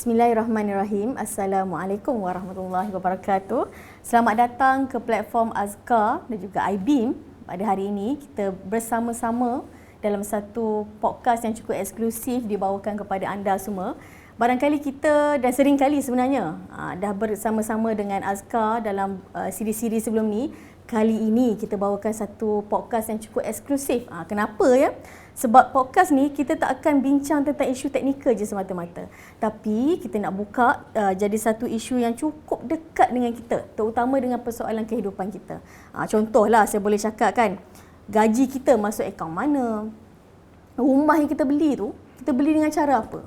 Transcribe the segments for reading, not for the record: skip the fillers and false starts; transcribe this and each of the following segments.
Bismillahirrahmanirrahim. Assalamualaikum warahmatullahi wabarakatuh. Selamat datang ke platform Azkar dan juga iBeam. Pada hari ini kita bersama-sama dalam satu podcast yang cukup eksklusif dibawakan kepada anda semua. Barangkali kita dan sering kali sebenarnya dah bersama-sama dengan Azkar dalam siri-siri sebelum ni. Kali ini kita bawakan satu podcast yang cukup eksklusif. Kenapa ya? Sebab podcast ni kita tak akan bincang tentang isu teknikal je semata-mata. Tapi kita nak buka jadi satu isu yang cukup dekat dengan kita, terutama dengan persoalan kehidupan kita. Contohlah saya boleh cakap kan, gaji kita masuk akaun mana? Rumah yang kita beli tu, kita beli dengan cara apa?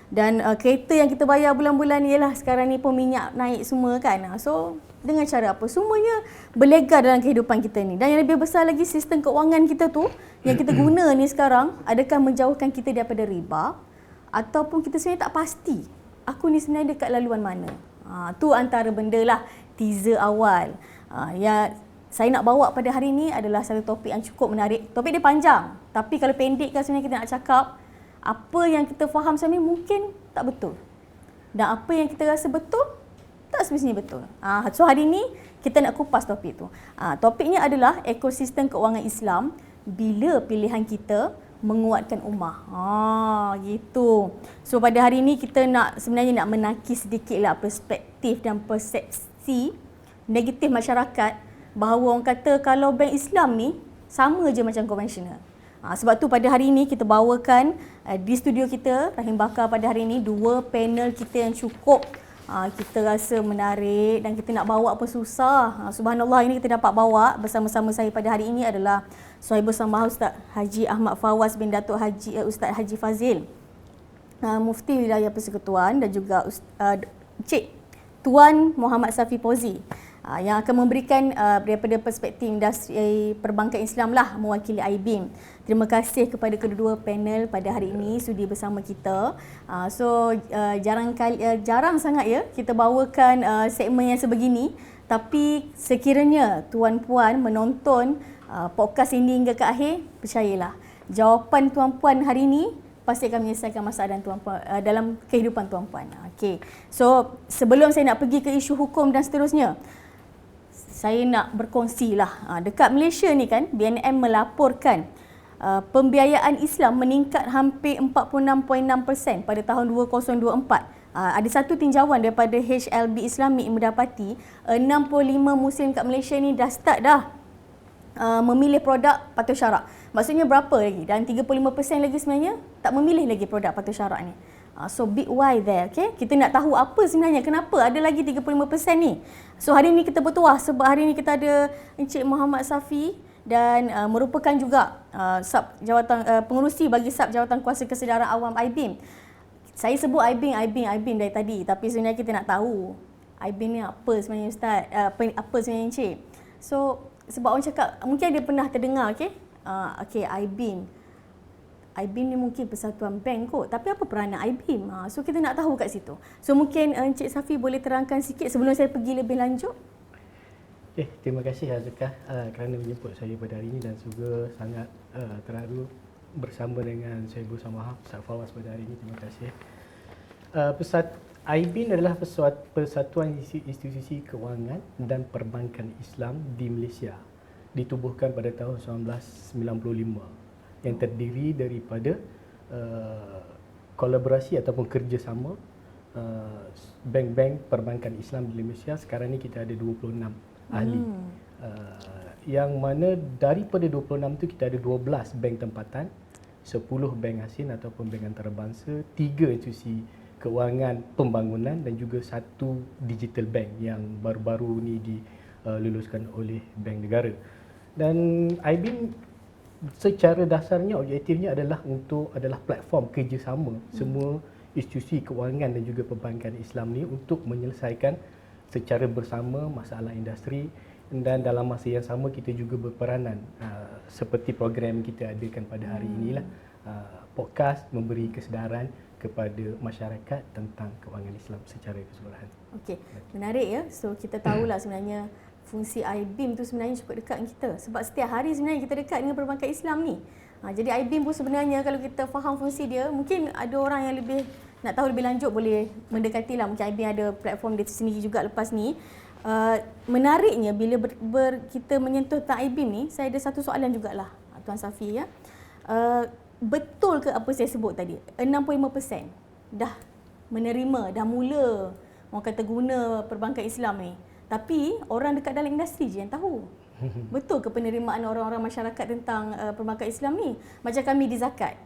Dan kereta yang kita bayar bulan-bulan ni, ialah sekarang ni pun minyak naik semua kan. So dengan cara apa? Semuanya berlega dalam kehidupan kita ni. Dan yang lebih besar lagi, sistem keuangan kita tu yang kita guna ni sekarang, adakah menjauhkan kita daripada riba ataupun kita sebenarnya tak pasti aku ni sebenarnya dekat laluan mana. Tu antara benda lah teaser awal. Yang saya nak bawa pada hari ni adalah satu topik yang cukup menarik. Topik dia panjang, tapi kalau pendek kan sebenarnya kita nak cakap apa yang kita faham sebenarnya mungkin tak betul. Dan apa yang kita rasa betul tak semestinya betul. So hari ni kita nak kupas topik tu. Topiknya adalah ekosistem keuangan Islam bila pilihan kita menguatkan ummah. Gitu. So pada hari ni kita sebenarnya nak menakis sedikitlah perspektif dan persepsi negatif masyarakat bahawa orang kata kalau bank Islam ni sama je macam konvensional. Sebab tu pada hari ini kita bawakan di studio kita, Rahim Bakar, pada hari ini dua panel kita yang cukup kita rasa menarik dan kita nak bawa pun susah. Subhanallah, ini kita dapat bawa bersama-sama saya pada hari ini adalah Sahibul Samah Ustaz Haji Ahmad Fawaz bin Datuk Ustaz Haji Fazil, Mufti Wilayah Persekutuan, dan juga Cik Tuan Muhammad Safi Pozi, yang akan memberikan daripada perspektif industri perbankan Islam lah, mewakili iBeam. Terima kasih kepada kedua-dua panel pada hari ini sudi bersama kita. Jarang sangat ya kita bawakan segmen yang sebegini, tapi sekiranya tuan-puan menonton podcast ini hingga ke akhir, percayalah jawapan tuan-puan hari ini pasti akan menyelesaikan masalah dan tuan-puan dalam kehidupan tuan-puan. Okey. So sebelum saya nak pergi ke isu hukum dan seterusnya, saya nak berkongsi lah. Dekat Malaysia ni kan, BNM melaporkan pembiayaan Islam meningkat hampir 46.6% pada tahun 2024. Ada satu tinjauan daripada HLB Islamic mendapati 65 Muslim kat Malaysia ni dah start memilih produk patuh syarak. Maksudnya berapa lagi? Dan 35% lagi sebenarnya tak memilih lagi produk patuh syarak ni. So big why there, okay? Kita nak tahu apa sebenarnya, kenapa ada lagi 35% ni. So hari ni kita bertuah sebab hari ni kita ada Encik Muhammad Safi dan merupakan juga sub jawatan pengerusi bagi sub jawatan kuasa kesedaran awam iBeam. Saya sebut iBeam dari tadi, tapi sebenarnya kita nak tahu iBeam ni apa sebenarnya Ustaz, apa sebenarnya Encik. So sebab orang cakap mungkin dia pernah terdengar, okay, iBeam ni mungkin persatuan bank kot, tapi apa peranan iBeam? So kita nak tahu kat situ. So mungkin Encik Safi boleh terangkan sikit sebelum saya pergi lebih lanjut. Terima kasih Azkar kerana menjemput saya pada hari ini, dan juga sangat terharu bersama dengan Sahibul Samah Ustaz Fawaz pada hari ini. Terima kasih. iBeam adalah persatuan institusi kewangan dan perbankan Islam di Malaysia. Ditubuhkan pada tahun 1995 yang terdiri daripada kolaborasi ataupun kerjasama bank-bank perbankan Islam di Malaysia. Sekarang ni kita ada 26 ahli. Yang mana daripada 26 tu kita ada 12 bank tempatan, 10 bank asing ataupun bank antarabangsa, 3 institusi kewangan pembangunan dan juga 1 digital bank yang baru-baru ni diluluskan oleh bank negara. Dan iBeam secara dasarnya objektifnya adalah platform kerjasama semua institusi kewangan dan juga perbankan Islam ni untuk menyelesaikan secara bersama masalah industri, dan dalam masa yang sama kita juga berperanan seperti program kita adakan pada hari inilah, podcast memberi kesedaran kepada masyarakat tentang kewangan Islam secara keseluruhan. Okey, menarik ya. So kita tahulah sebenarnya fungsi iBeam tu sebenarnya cukup dekat dengan kita, sebab setiap hari sebenarnya kita dekat dengan perbankan Islam ni. Jadi iBeam pun sebenarnya kalau kita faham fungsi dia, mungkin ada orang yang lebih nak tahu lebih lanjut boleh mendekatilah, mungkin IBIM ada platform dia sendiri juga lepas ni. Menariknya bila kita menyentuh tentang IBIM ni, saya ada satu soalan jugalah Tuan Safi ya. Betul ke apa saya sebut tadi? 65% dah menerima, dah mula orang kata guna perbankan Islam ni. Tapi orang dekat dalam industri je yang tahu. Betul ke penerimaan orang-orang masyarakat tentang perbankan Islam ni? Macam kami di Zakat.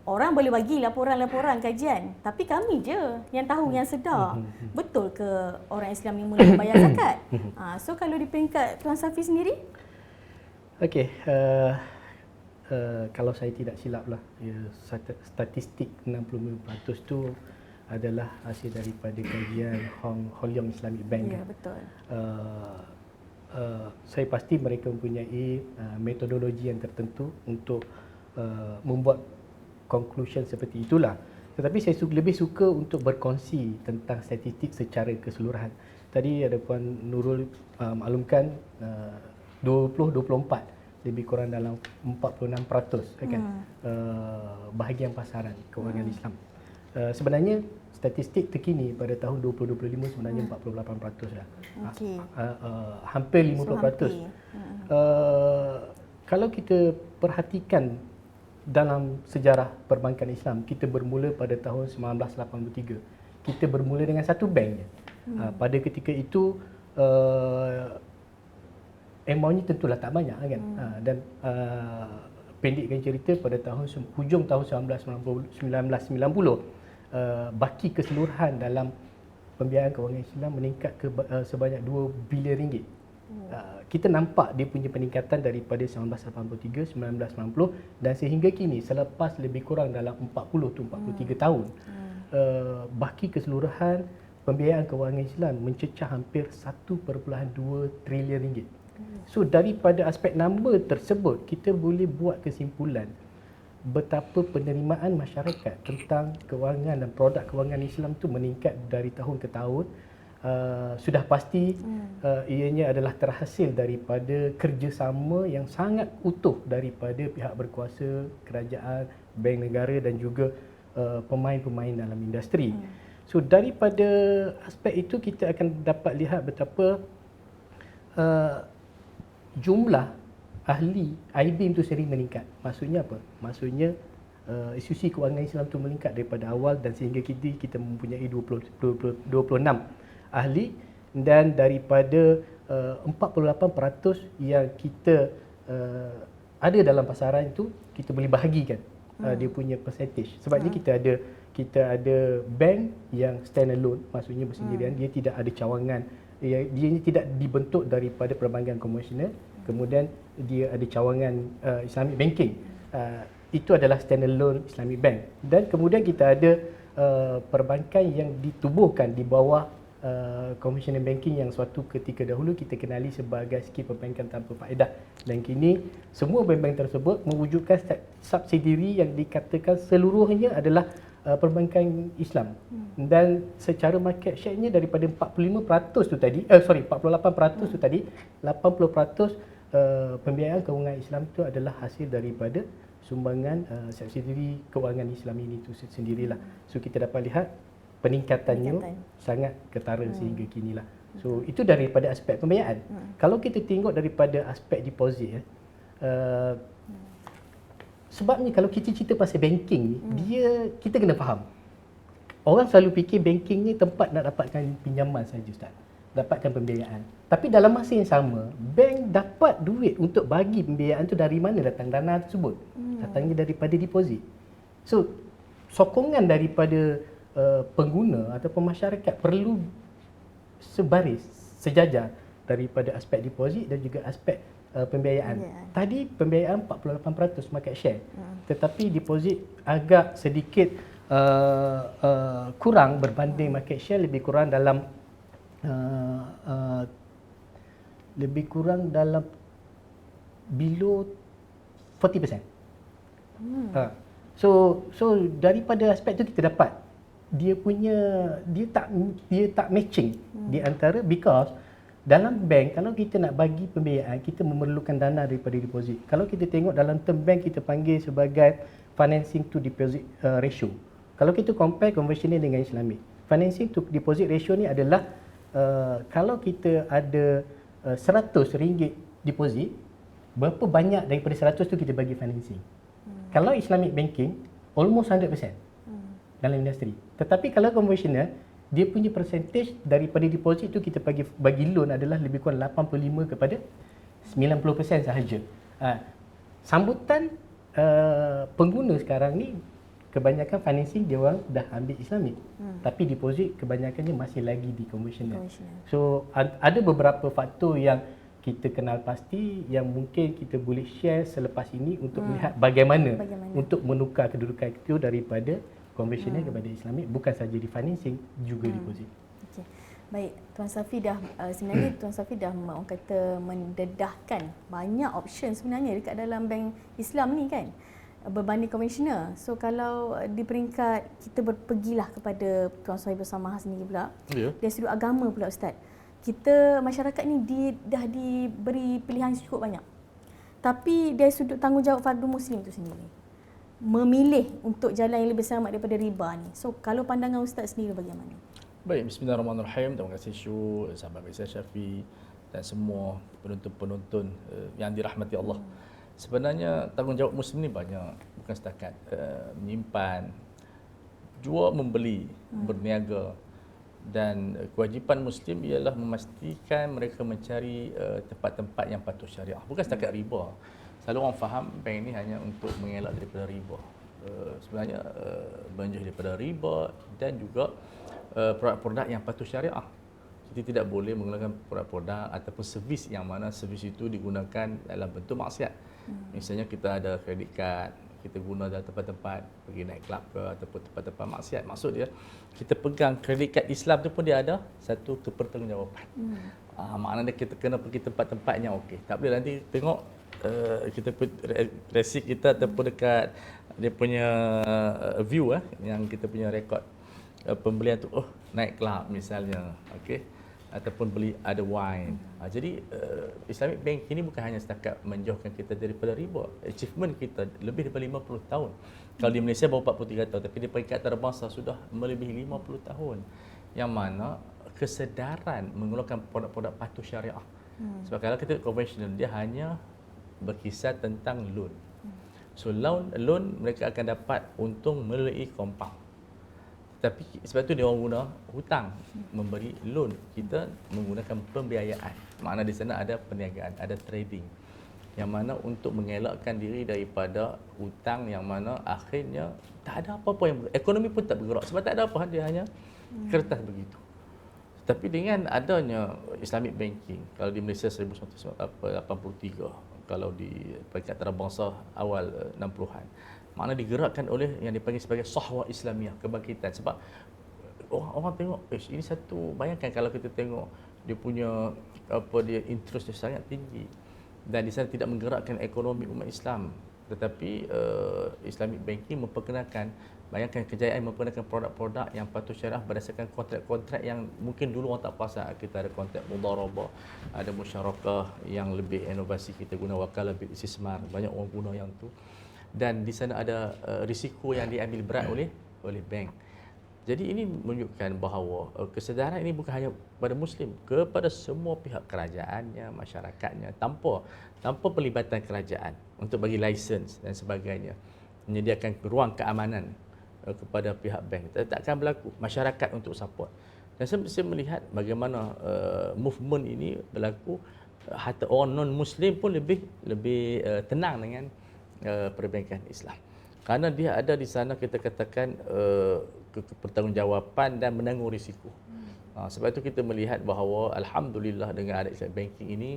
Orang boleh bagi laporan-laporan kajian, tapi kami je yang tahu, yang sedar. Betul ke orang Islam ni mula bayar zakat? So kalau di peringkat Tuan Safi sendiri? Okey, kalau saya tidak silap lah, statistik 65% tu adalah hasil daripada kajian Hong Leong Islamic Bank. Ya, betul. Saya pasti mereka mempunyai metodologi yang tertentu untuk membuat conclusion seperti itulah. Tetapi saya lebih suka untuk berkongsi tentang statistik secara keseluruhan. Tadi ada Puan Nurul maklumkan 20-24 lebih kurang dalam 46% kan, bahagian pasaran kewangan Islam. Sebenarnya statistik terkini pada tahun 2025 sebenarnya 48% lah. Okay. Hampir 50%. Kalau kita perhatikan dalam sejarah perbankan Islam, kita bermula pada tahun 1983. Kita bermula dengan satu bank je. Pada ketika itu amount-nya tentulah tak banyak kan. Dan pendekkan cerita pada hujung tahun 1990 baki keseluruhan dalam pembiayaan kewangan Islam meningkat ke sebanyak 2 bilion ringgit. Kita nampak dia punya peningkatan daripada 1983, 1990 dan sehingga kini selepas lebih kurang dalam 43 tahun. Baki keseluruhan pembiayaan kewangan Islam mencecah hampir 1.2 trilion ringgit. So daripada aspek number tersebut kita boleh buat kesimpulan betapa penerimaan masyarakat tentang kewangan dan produk kewangan Islam tu meningkat dari tahun ke tahun. Sudah pasti ianya adalah terhasil daripada kerjasama yang sangat utuh daripada pihak berkuasa, kerajaan, bank negara dan juga pemain-pemain dalam industri. So daripada aspek itu kita akan dapat lihat betapa jumlah ahli IBIM itu sendiri meningkat. Maksudnya apa? Maksudnya institusi kewangan Islam itu meningkat daripada awal dan sehingga kita mempunyai 26 ahli dan daripada 48% yang kita ada dalam pasaran itu kita boleh bahagikan dia punya percentage. Sebabnya kita ada bank yang stand alone, maksudnya bersendirian, dia tidak ada cawangan, dia tidak dibentuk daripada perbankan komersial, kemudian dia ada cawangan Islamic banking. Itu adalah stand alone Islamic bank. Dan kemudian kita ada perbankan yang ditubuhkan di bawah conventional banking yang suatu ketika dahulu kita kenali sebagai skim perbankan tanpa faedah, dan kini semua bank-bank tersebut mewujudkan subsidiary yang dikatakan seluruhnya adalah perbankan Islam. Dan secara market share-nya daripada 45% tu tadi 48% tu tadi, 80% pembiayaan kewangan Islam itu adalah hasil daripada sumbangan subsidiary kewangan Islam ini tu sendirilah. So kita dapat lihat peningkatannya sangat ketara sehingga kinilah. So itu daripada aspek pembiayaan. Kalau kita tengok daripada aspek deposit sebabnya kalau kita cerita pasal banking ni, kita kena faham. Orang selalu fikir banking ni tempat nak dapatkan pinjaman saja, Ustaz. Dapatkan pembiayaan. Tapi dalam masa yang sama, bank dapat duit untuk bagi pembiayaan tu dari mana datang dana tersebut? Datangnya daripada deposit. So sokongan daripada pengguna ataupun masyarakat perlu sebaris, sejajar daripada aspek deposit dan juga aspek pembiayaan. Tadi pembiayaan 48% market share, tetapi deposit agak sedikit kurang berbanding market share, lebih kurang dalam below 40%. So daripada aspek tu kita dapat dia tak matching di antara, because dalam bank kalau kita nak bagi pembiayaan kita memerlukan dana daripada deposit. Kalau kita tengok dalam term bank kita panggil sebagai financing to deposit ratio. Kalau kita compare konvensional dengan Islamic, financing to deposit ratio ni adalah kalau kita ada RM100 deposit, berapa banyak daripada 100 tu kita bagi financing. Kalau Islamic banking, almost 100% dalam industri. Tetapi kalau konvensional, dia punya percentage daripada deposit tu kita bagi loan adalah lebih kurang 85 kepada 90% sahaja. Sambutan pengguna sekarang ni kebanyakan financing dia orang dah ambil Islamic. Tapi deposit kebanyakannya masih lagi di konvensional. So ada beberapa faktor yang kita kenal pasti yang mungkin kita boleh share selepas ini untuk melihat bagaimana untuk menukar kedudukan itu daripada konvensional kepada Islamic, bukan saja di financing, juga deposit. Okay. Baik, Tuan Safi dah sebenarnya Tuan Safi dah orang kata mendedahkan banyak option sebenarnya dekat dalam bank Islam ni kan, berbanding konvensional. So kalau di peringkat kita pergilah kepada Tuan Suhaib Samahah sendiri pula, dari sudut agama pula Ustaz. Kita masyarakat ni dah diberi pilihan cukup banyak. Tapi dari sudut tanggungjawab fardu muslim tu sendiri, memilih untuk jalan yang lebih selamat daripada riba ni. So kalau pandangan Ustaz sendiri bagaimana? Baik, bismillahirrahmanirrahim. Terima kasih Syu, sahabat Faisal Syafi dan semua penonton-penonton yang dirahmati Allah. Sebenarnya tanggungjawab muslim ni banyak, bukan setakat menyimpan, jual membeli, berniaga, dan kewajipan muslim ialah memastikan mereka mencari tempat-tempat yang patuh syariah, bukan setakat riba. Selalu orang faham bank ni hanya untuk mengelak daripada riba. Sebenarnya menjauh daripada riba dan juga produk-produk yang patuh syariah. Kita tidak boleh menggunakan produk-produk ataupun servis yang mana servis itu digunakan dalam bentuk maksiat. Misalnya kita ada kredit card, kita guna dalam tempat-tempat pergi naik kelab ke ataupun tempat-tempat maksiat. Maksud dia kita pegang kredit card Islam tu pun dia ada satu kepertanggungjawaban. Maknanya kita kena pergi tempat-tempat yang okey. Tak boleh nanti tengok kita resit kita ataupun dekat dia punya view yang kita punya rekod pembelian tu naik kelab misalnya, okey, ataupun beli ada wine. Jadi Islamic bank ini bukan hanya setakat menjauhkan kita daripada riba. Achievement kita lebih daripada 50 tahun. Kalau di Malaysia baru 43 tahun, tapi di peringkat antarabangsa sudah melebihi 50 tahun. Yang mana kesedaran menggunakan produk-produk patuh syariah. Sebab kalau kita konvensional, dia hanya berkisar tentang loan. So loan mereka akan dapat untung melalui compound. Tapi sebab tu dia orang guna hutang memberi loan. Kita menggunakan pembiayaan. Makna di sana ada perniagaan, ada trading. Yang mana untuk mengelakkan diri daripada hutang yang mana akhirnya tak ada apa-apa yang ekonomi pun tak bergerak sebab tak ada apa, dia hanya kertas begitu. Tapi dengan adanya Islamic banking, kalau di Malaysia 1983, kalau di peringkat antarabangsa awal 60-an, makna digerakkan oleh yang dipanggil sebagai sahwah Islamiah, kebangkitan. Sebab orang tengok, ini satu, bayangkan kalau kita tengok dia punya dia interest dia sangat tinggi dan di sana tidak menggerakkan ekonomi umat Islam, tetapi Islamic banking memperkenalkan, bayangkan kejayaan memperkenalkan produk-produk yang patuh syariah berdasarkan kontrak-kontrak yang mungkin dulu orang tak perasan. Kita ada kontrak mudharabah, ada musyarakah yang lebih inovasi, kita guna wakalah bil istismar, banyak orang guna yang tu. Dan di sana ada risiko yang diambil berat oleh bank. Jadi ini menunjukkan bahawa kesedaran ini bukan hanya pada Muslim, kepada semua pihak, kerajaannya, masyarakatnya, tanpa pelibatan kerajaan untuk bagi lisens dan sebagainya, menyediakan ruang keamanan kepada pihak bank. Tak akan berlaku. Masyarakat untuk support. Dan saya melihat bagaimana movement ini berlaku, hatta orang non-Muslim pun lebih tenang dengan perbankan Islam. Kerana dia ada di sana, kita katakan pertanggungjawaban dan menanggung risiko. Sebab itu kita melihat bahawa alhamdulillah dengan ada Islamic banking ini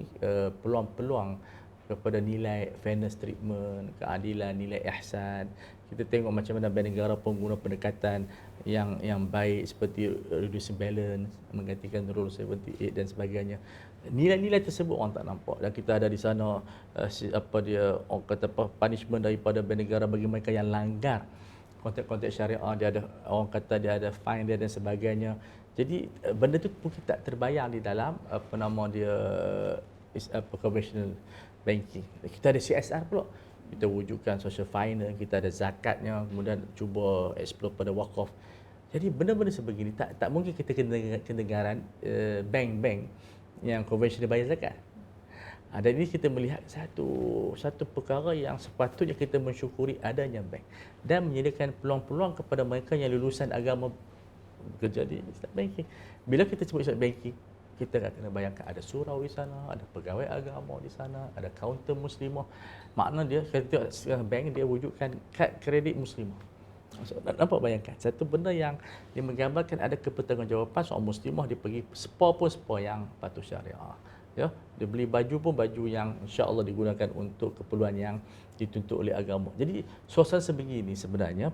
peluang-peluang kepada nilai fairness treatment, keadilan, nilai ihsan. Kita tengok macam mana bank negara pengguna pendekatan yang baik seperti reducing balance, menggantikan rule 78 dan sebagainya. Nilai-nilai tersebut orang tak nampak, dan kita ada di sana orang kata punishment daripada bank negara bagi mereka yang langgar kontrak-kontrak syariah. Dia ada, orang kata dia ada fine dia dan sebagainya. Jadi benda tu mungkin tak terbayang di dalam conventional banking. Kita ada CSR pula. Kita wujudkan social finance, kita ada zakatnya, kemudian cuba explore pada wakaf. Jadi benda-benda sebegini tak mungkin kita kedengaran bank-bank yang konvensional bayar zakat. Dan ini kita melihat satu perkara yang sepatutnya kita mensyukuri adanya bank dan menyediakan peluang-peluang kepada mereka yang lulusan agama bekerja di Islamic banking. Bila kita sebut Islamic banking, kita akan kena bayangkan ada surau di sana, ada pegawai agama di sana, ada kaunter muslimah. Makna dia, kita tengok bank dia wujudkan kad kredit muslimah. Nampak bayangkan satu benda yang dia menggambarkan ada kebertanggungjawaban seorang muslimah, dia pergi spa pun spa yang patuh syariah. Ya, dia beli baju pun baju yang insya-Allah digunakan untuk keperluan yang dituntut oleh agama. Jadi suasana sebegini sebenarnya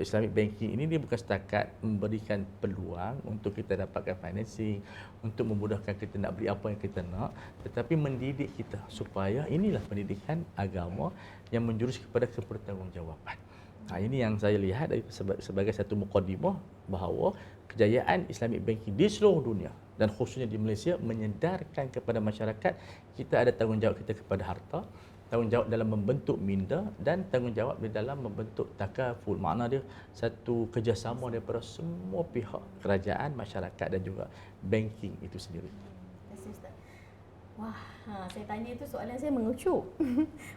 Islamic banking ini dia bukan setakat memberikan peluang untuk kita dapatkan financing, untuk memudahkan kita nak beli apa yang kita nak, tetapi mendidik kita supaya inilah pendidikan agama yang menjurus kepada kebertanggungjawaban. Ini yang saya lihat sebagai satu mukadimah bahawa kejayaan Islamic banking di seluruh dunia dan khususnya di Malaysia menyedarkan kepada masyarakat kita ada tanggungjawab kita kepada harta, tanggungjawab dalam membentuk minda dan tanggungjawab di dalam membentuk takaful. Makna dia satu kerjasama daripada semua pihak, kerajaan, masyarakat dan juga banking itu sendiri. Terima kasih Ustaz. Wah, saya tanya itu soalan saya mengecup.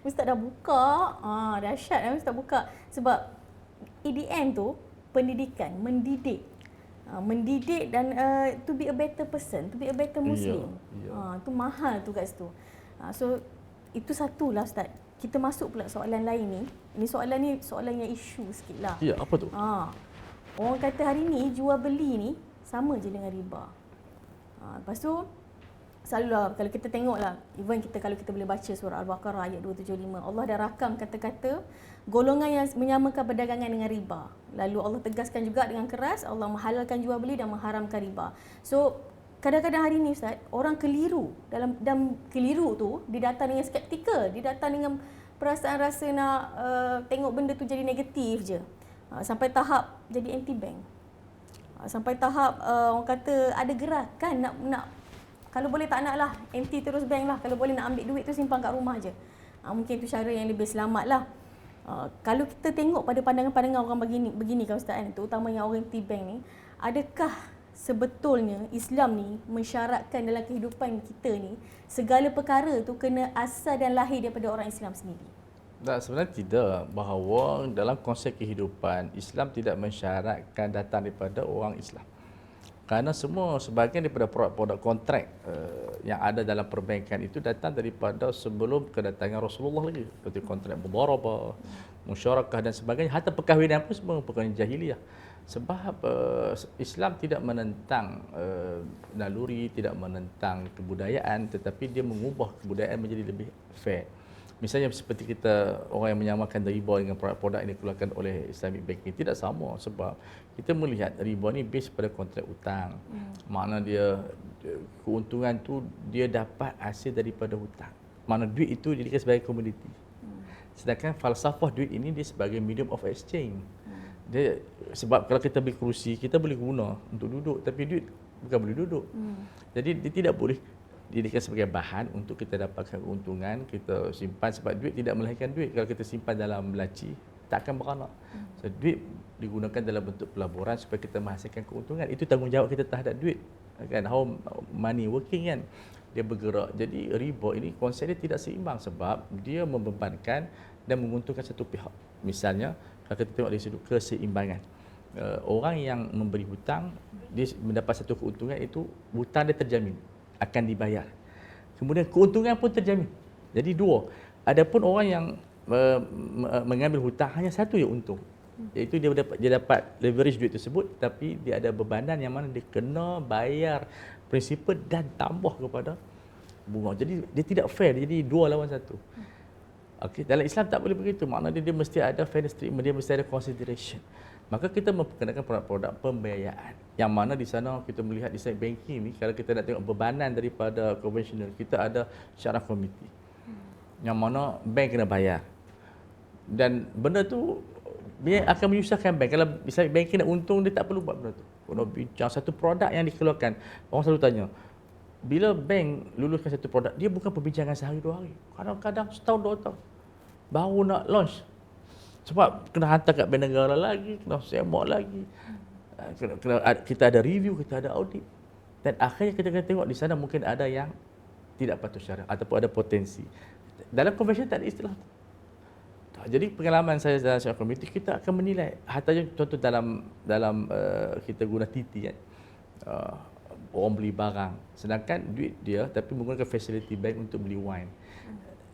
Ustaz dah buka, dahsyat Ustaz buka. Sebab EDM tu pendidikan, mendidik. Mendidik dan to be a better person, to be a better Muslim. Itu mahal tu kat situ. So itu satulah Ustaz. Kita masuk pula soalan lain ni. Ini soalan yang isu sikit lah. Ya, apa tu? Orang kata hari ni jual beli ni sama je dengan riba. Lepas tu selalulah kalau kita tengoklah, even kalau kita boleh baca surah Al-Baqarah ayat 275, Allah dah rakam kata-kata golongan yang menyamakan perdagangan dengan riba. Lalu Allah tegaskan juga dengan keras, Allah menghalalkan jual beli dan mengharamkan riba. So kadang-kadang hari ni Ustaz, orang keliru dan keliru tu dia datang dengan skeptikal, dia datang dengan perasaan rasa nak tengok benda tu jadi negatif je. Sampai tahap jadi anti bank. Sampai tahap orang kata ada gerakan nak kalau boleh tak nak lah, anti terus bank lah. Kalau boleh nak ambil duit tu simpan kat rumah je. Mungkin itu cara yang lebih selamat lah. Kalau kita tengok pada pandangan-pandangan orang begini kan Ustaz kan, terutamanya orang anti bank ni, adakah sebetulnya Islam ni mensyaratkan dalam kehidupan kita ni segala perkara tu kena asal dan lahir daripada orang Islam sendiri? Tak, sebenarnya tidak. Bahawa dalam konsep kehidupan, Islam tidak mensyaratkan datang daripada orang Islam. Kerana sebahagian daripada produk-produk kontrak yang ada dalam perbankan itu datang daripada sebelum kedatangan Rasulullah lagi. Seperti kontrak mudharabah, musyarakah dan sebagainya. Hatta perkahwinan pun semua perkahwinan jahiliyah. Sebab Islam tidak menentang naluri, tidak menentang kebudayaan, tetapi dia mengubah kebudayaan menjadi lebih fair. Misalnya seperti kita orang yang menyamakan riba dengan produk-produk yang dikeluarkan oleh Islamic banking tidak sama, sebab kita melihat riba ni base pada kontrak hutang. Makna dia keuntungan tu dia dapat hasil daripada hutang. Makna duit itu dijadikan sebagai komoditi. Sedangkan falsafah duit ini dia sebagai medium of exchange. Dia sebab kalau kita beli kerusi kita boleh guna untuk duduk, tapi duit bukan boleh duduk. Jadi dia tidak boleh dijadikan sebagai bahan untuk kita dapatkan keuntungan, kita simpan, sebab duit tidak melahirkan duit. Kalau kita simpan dalam laci, tak akan beranak. So, duit digunakan dalam bentuk pelaburan supaya kita menghasilkan keuntungan. Itu tanggungjawab kita terhadap duit. Kan? How money working kan? Dia bergerak. Jadi riba ini konsep dia tidak seimbang sebab dia membebankan dan menguntungkan satu pihak. Misalnya, kalau kita tengok dari sudut keseimbangan. Orang yang memberi hutang, dia mendapat satu keuntungan, itu hutang dia terjamin akan dibayar. Kemudian keuntungan pun terjamin. Jadi dua. Adapun orang yang mengambil hutang hanya satu yang untung. Iaitu dia dapat leverage duit tersebut, tapi dia ada bebanan yang mana dia kena bayar prinsipal dan tambah kepada bunga. Jadi dia tidak fair, jadi dua lawan satu. Okey, dalam Islam tak boleh begitu. Maknanya dia mesti ada fairness treatment, dia mesti ada consideration. Maka kita memperkenalkan produk-produk pembiayaan yang mana di sana kita melihat di side banking ni, kalau kita nak tengok bebanan daripada konvensional, kita ada syarah komiti yang mana bank kena bayar, dan benda tu akan menyusahkan bank. Kalau misalnya banking nak untung, dia tak perlu buat benda tu. Kena bincang satu produk yang dikeluarkan. Orang selalu tanya, bila bank luluskan satu produk, dia bukan perbincangan sehari dua hari, kadang-kadang setahun dua tahun. baru nak launch. Sebab kena hantar kat bank negara lagi, kena semak lagi. Kita ada review, kita ada audit. Dan akhirnya kita kena tengok di sana mungkin ada yang tidak patuh syarak ataupun ada potensi. Dalam convention tak ada istilah tu. Jadi pengalaman saya dalam syariah community, kita akan menilai. Hatanya contoh dalam kita guna TT kan. Orang beli barang, sedangkan duit dia tapi menggunakan facility bank untuk beli wine.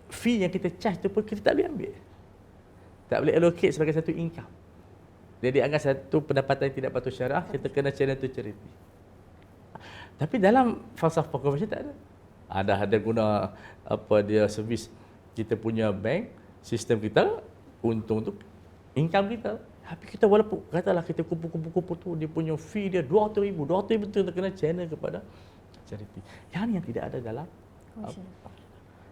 Fee yang kita charge tu pun kita tak boleh ambil. Tak boleh allocate sebagai satu income. Jadi anggap satu pendapatan yang tidak patuh syariah, kita kena channel to charity. Tapi dalam falsafah convention tak ada. Ada guna servis kita punya bank, sistem kita, untung tu income kita. Tapi kita walaupun katalah kita kumpul tu, dia punya fee dia 200,000 tu kita kena channel kepada charity. Yang tidak ada dalam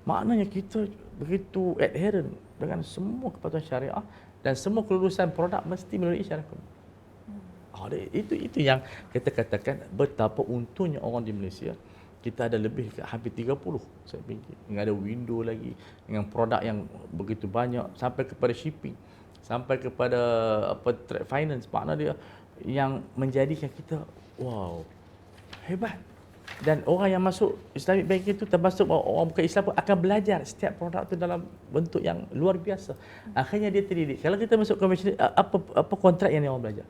maknanya kita begitu adherent dengan semua kepatuhan syariah dan semua kelulusan produk mesti melalui syariah. Itu yang kita katakan betapa untungnya orang di Malaysia. Kita ada lebih hampir 30 saya fikir. Dengan ada window lagi, dengan produk yang begitu banyak sampai kepada shipping, sampai kepada trade finance. Makna dia yang menjadikan kita wow, hebat. Dan orang yang masuk Islamic banking itu termasuk orang bukan Islam pun akan belajar setiap produk itu dalam bentuk yang luar biasa. Akhirnya dia terdidik. Kalau kita masuk konvensional, apa kontrak yang orang belajar?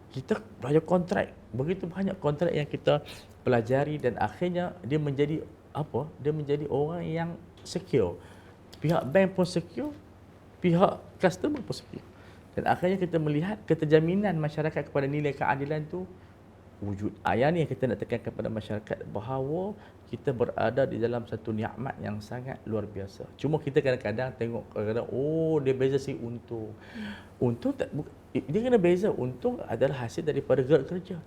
Kita belajar kontrak, begitu banyak kontrak yang kita pelajari dan akhirnya dia menjadi apa? Dia menjadi orang yang secure. Pihak bank pun secure, pihak customer pun secure. Dan akhirnya kita melihat keterjaminan masyarakat kepada nilai keadilan tu wujud. Ayat ni yang kita nak tekan kepada masyarakat bahawa kita berada di dalam satu nikmat yang sangat luar biasa. Cuma kita kadang-kadang tengok dia beza si untung. Untung tak, dia kena beza. Untung adalah hasil daripada gerak kerja.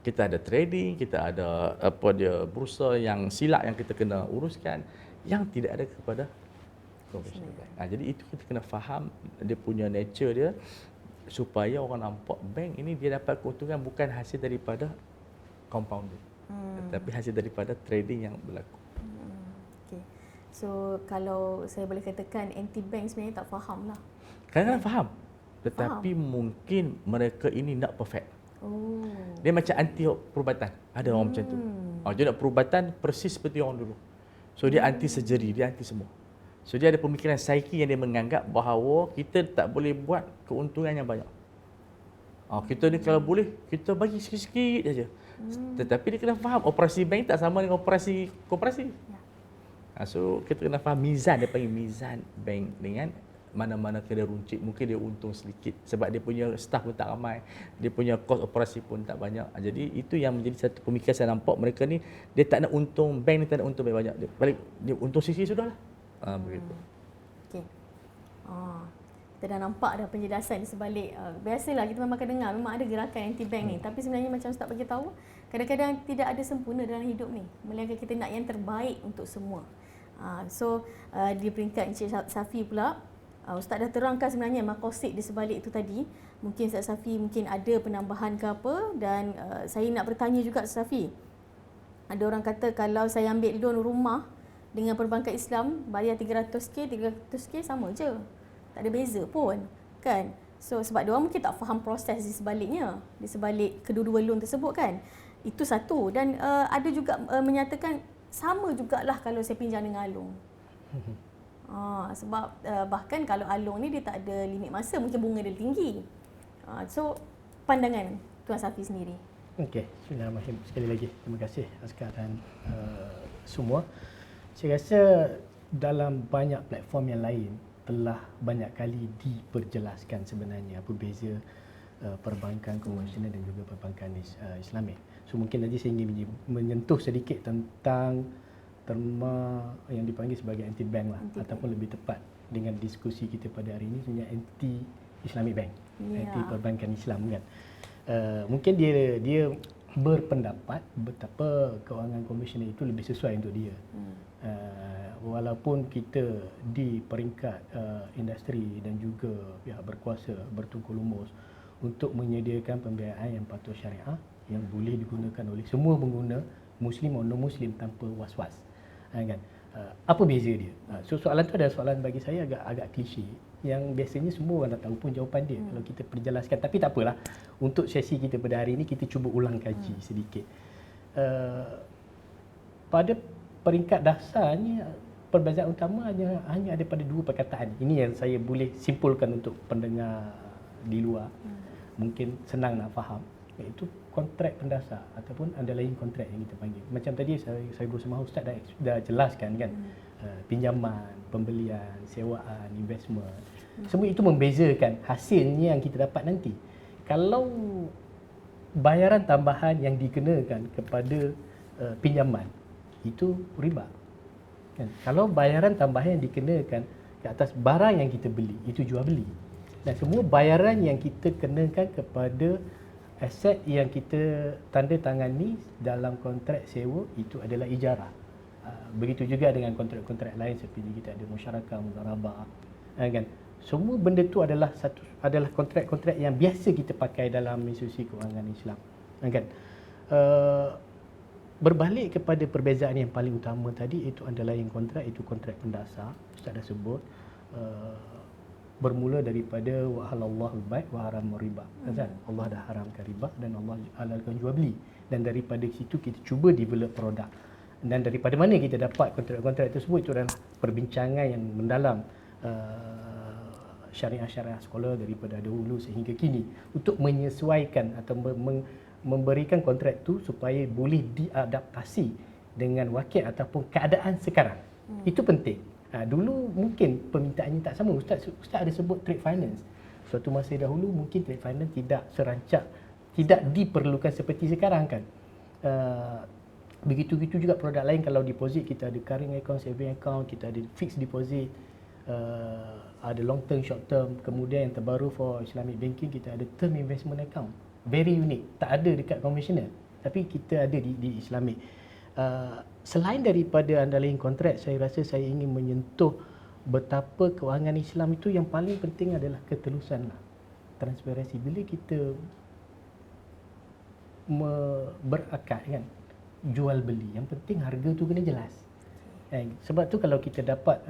Kita ada trading, kita ada bursa yang silap yang kita kena uruskan yang tidak ada kepada profesional bank. Jadi itu kita kena faham dia punya nature dia supaya orang nampak bank ini dia dapat keuntungan bukan hasil daripada compounding. Tetapi hasil daripada trading yang berlaku. Okay. So kalau saya boleh katakan anti bank sebenarnya tak faham lah. Kadang-kadang faham. Tetapi mungkin mereka ini not perfect. Oh. Dia macam anti perubatan. Ada orang macam tu. Dia nak perubatan persis seperti orang dulu. So dia anti surgery, dia anti semua. So dia ada pemikiran psyche yang dia menganggap bahawa kita tak boleh buat keuntungan yang banyak. Kita ni kalau boleh, kita bagi sikit-sikit saja. Tetapi dia kena faham operasi bank tak sama dengan operasi koperasi. So kita kena faham mizan, dia panggil mizan bank dengan mana-mana kena runcit. Mungkin dia untung sedikit sebab dia punya staff pun tak ramai, dia punya kos operasi pun tak banyak. Jadi itu yang menjadi satu pemikiran saya nampak mereka ni, dia tak nak untung, bank ni tak nak untung banyak. Dia balik dia untung sikit sudahlah. Begitu. Okey. Kita dah nampak dah penjelasan di sebalik. Biasalah kita memang akan dengar memang ada gerakan anti bank ni, tapi sebenarnya macam Ustaz bagi tahu, kadang-kadang tidak ada sempurna dalam hidup ni. Melainkan kita nak yang terbaik untuk semua. So di peringkat Encik Safi pula, Ustaz dah terangkan sebenarnya maqasid di sebalik itu tadi. Mungkin Ustaz Safi mungkin ada penambahan ke apa, dan saya nak bertanya juga Ustaz Safi. Ada orang kata kalau saya ambil loan rumah dengan perbankan Islam, bayar 300k sama je. Tak ada beza pun, kan? So sebab dia orang mungkin tak faham proses di sebaliknya, di sebalik kedua-dua loan tersebut kan. Itu satu. Dan ada juga menyatakan sama jugalah kalau saya pinjam dengan Along. Sebab bahkan kalau Along ni dia tak ada limit masa, mungkin bunga dia tinggi. So pandangan Tuan Safi sendiri. Okey, bismillahirrahmanirrahim. Sekali lagi terima kasih Azkar dan semua. Saya rasa dalam banyak platform yang lain telah banyak kali diperjelaskan sebenarnya apa beza perbankan konvensional dan juga perbankan Islamik. So mungkin nanti saya ingin menyentuh sedikit tentang terma yang dipanggil sebagai anti bank lah, ataupun lebih tepat dengan diskusi kita pada hari ini sebenarnya anti Islamic bank, anti perbankan Islam kan. Mungkin dia berpendapat betapa kewangan konvensional itu lebih sesuai untuk dia. Walaupun kita di peringkat industri dan juga pihak berkuasa bertungkus lumus untuk menyediakan pembiayaan yang patuh syariah yang boleh digunakan oleh semua pengguna, muslim atau non muslim tanpa was-was, kan? Apa beza dia? So soalan tu adalah soalan bagi saya agak klise yang biasanya semua orang dah tahu pun jawapan dia kalau kita perjelaskan. Tapi tak apalah. Untuk sesi kita pada hari ini kita cuba ulang kaji sedikit. Pada peringkat dasarnya perbezaan utama hanya ada pada dua perkataan. Ini yang saya boleh simpulkan untuk pendengar di luar. Mungkin senang nak faham, iaitu kontrak pendasar ataupun underlying kontrak yang kita panggil. Macam tadi saya bersama Ustaz dah jelaskan kan, pinjaman, pembelian, sewaan, investment. Semua itu membezakan hasilnya yang kita dapat nanti. Kalau bayaran tambahan yang dikenakan kepada pinjaman itu riba. Kan? Kalau bayaran tambahan yang dikenakan ke atas barang yang kita beli itu jual beli. Dan semua bayaran yang kita kenakan kepada aset yang kita tanda tangani dalam kontrak sewa itu adalah ijarah. Begitu juga dengan kontrak-kontrak lain seperti kita ada musyarakah, mudharabah, kan. Semua benda tu adalah kontrak-kontrak yang biasa kita pakai dalam institusi kewangan Islam, kan. Berbalik kepada perbezaan yang paling utama tadi, itu adalah yang kontrak, itu kontrak pendasar. Ustaz dah sebut, bermula daripada wa halallahu al-bai' wa haramur riba. Allah dah haramkan riba dan Allah halalkan jual beli. Dan daripada situ kita cuba develop produk. Dan daripada mana kita dapat kontrak-kontrak tersebut, itu adalah perbincangan yang mendalam syariah-syariah sekolah daripada dahulu sehingga kini untuk menyesuaikan atau memberikan kontrak tu supaya boleh diadaptasi dengan wakil ataupun keadaan sekarang. Itu penting. Dulu mungkin permintaannya tak sama. Ustaz ada sebut trade finance. Suatu masa dahulu mungkin trade finance tidak serancak, tidak diperlukan seperti sekarang kan. Begitu juga produk lain. Kalau deposit kita ada current account, saving account, kita ada fixed deposit, ada long term, short term. Kemudian yang terbaru for Islamic banking kita ada term investment account. Very unique. Tak ada dekat konvensional, tapi kita ada di Islamic. Selain daripada underlying kontrak, saya rasa saya ingin menyentuh betapa kewangan Islam itu yang paling penting adalah ketelusan lah. Transparansi. Bila kita berakad kan, jual beli, yang penting harga tu kena jelas. Sebab tu kalau kita dapat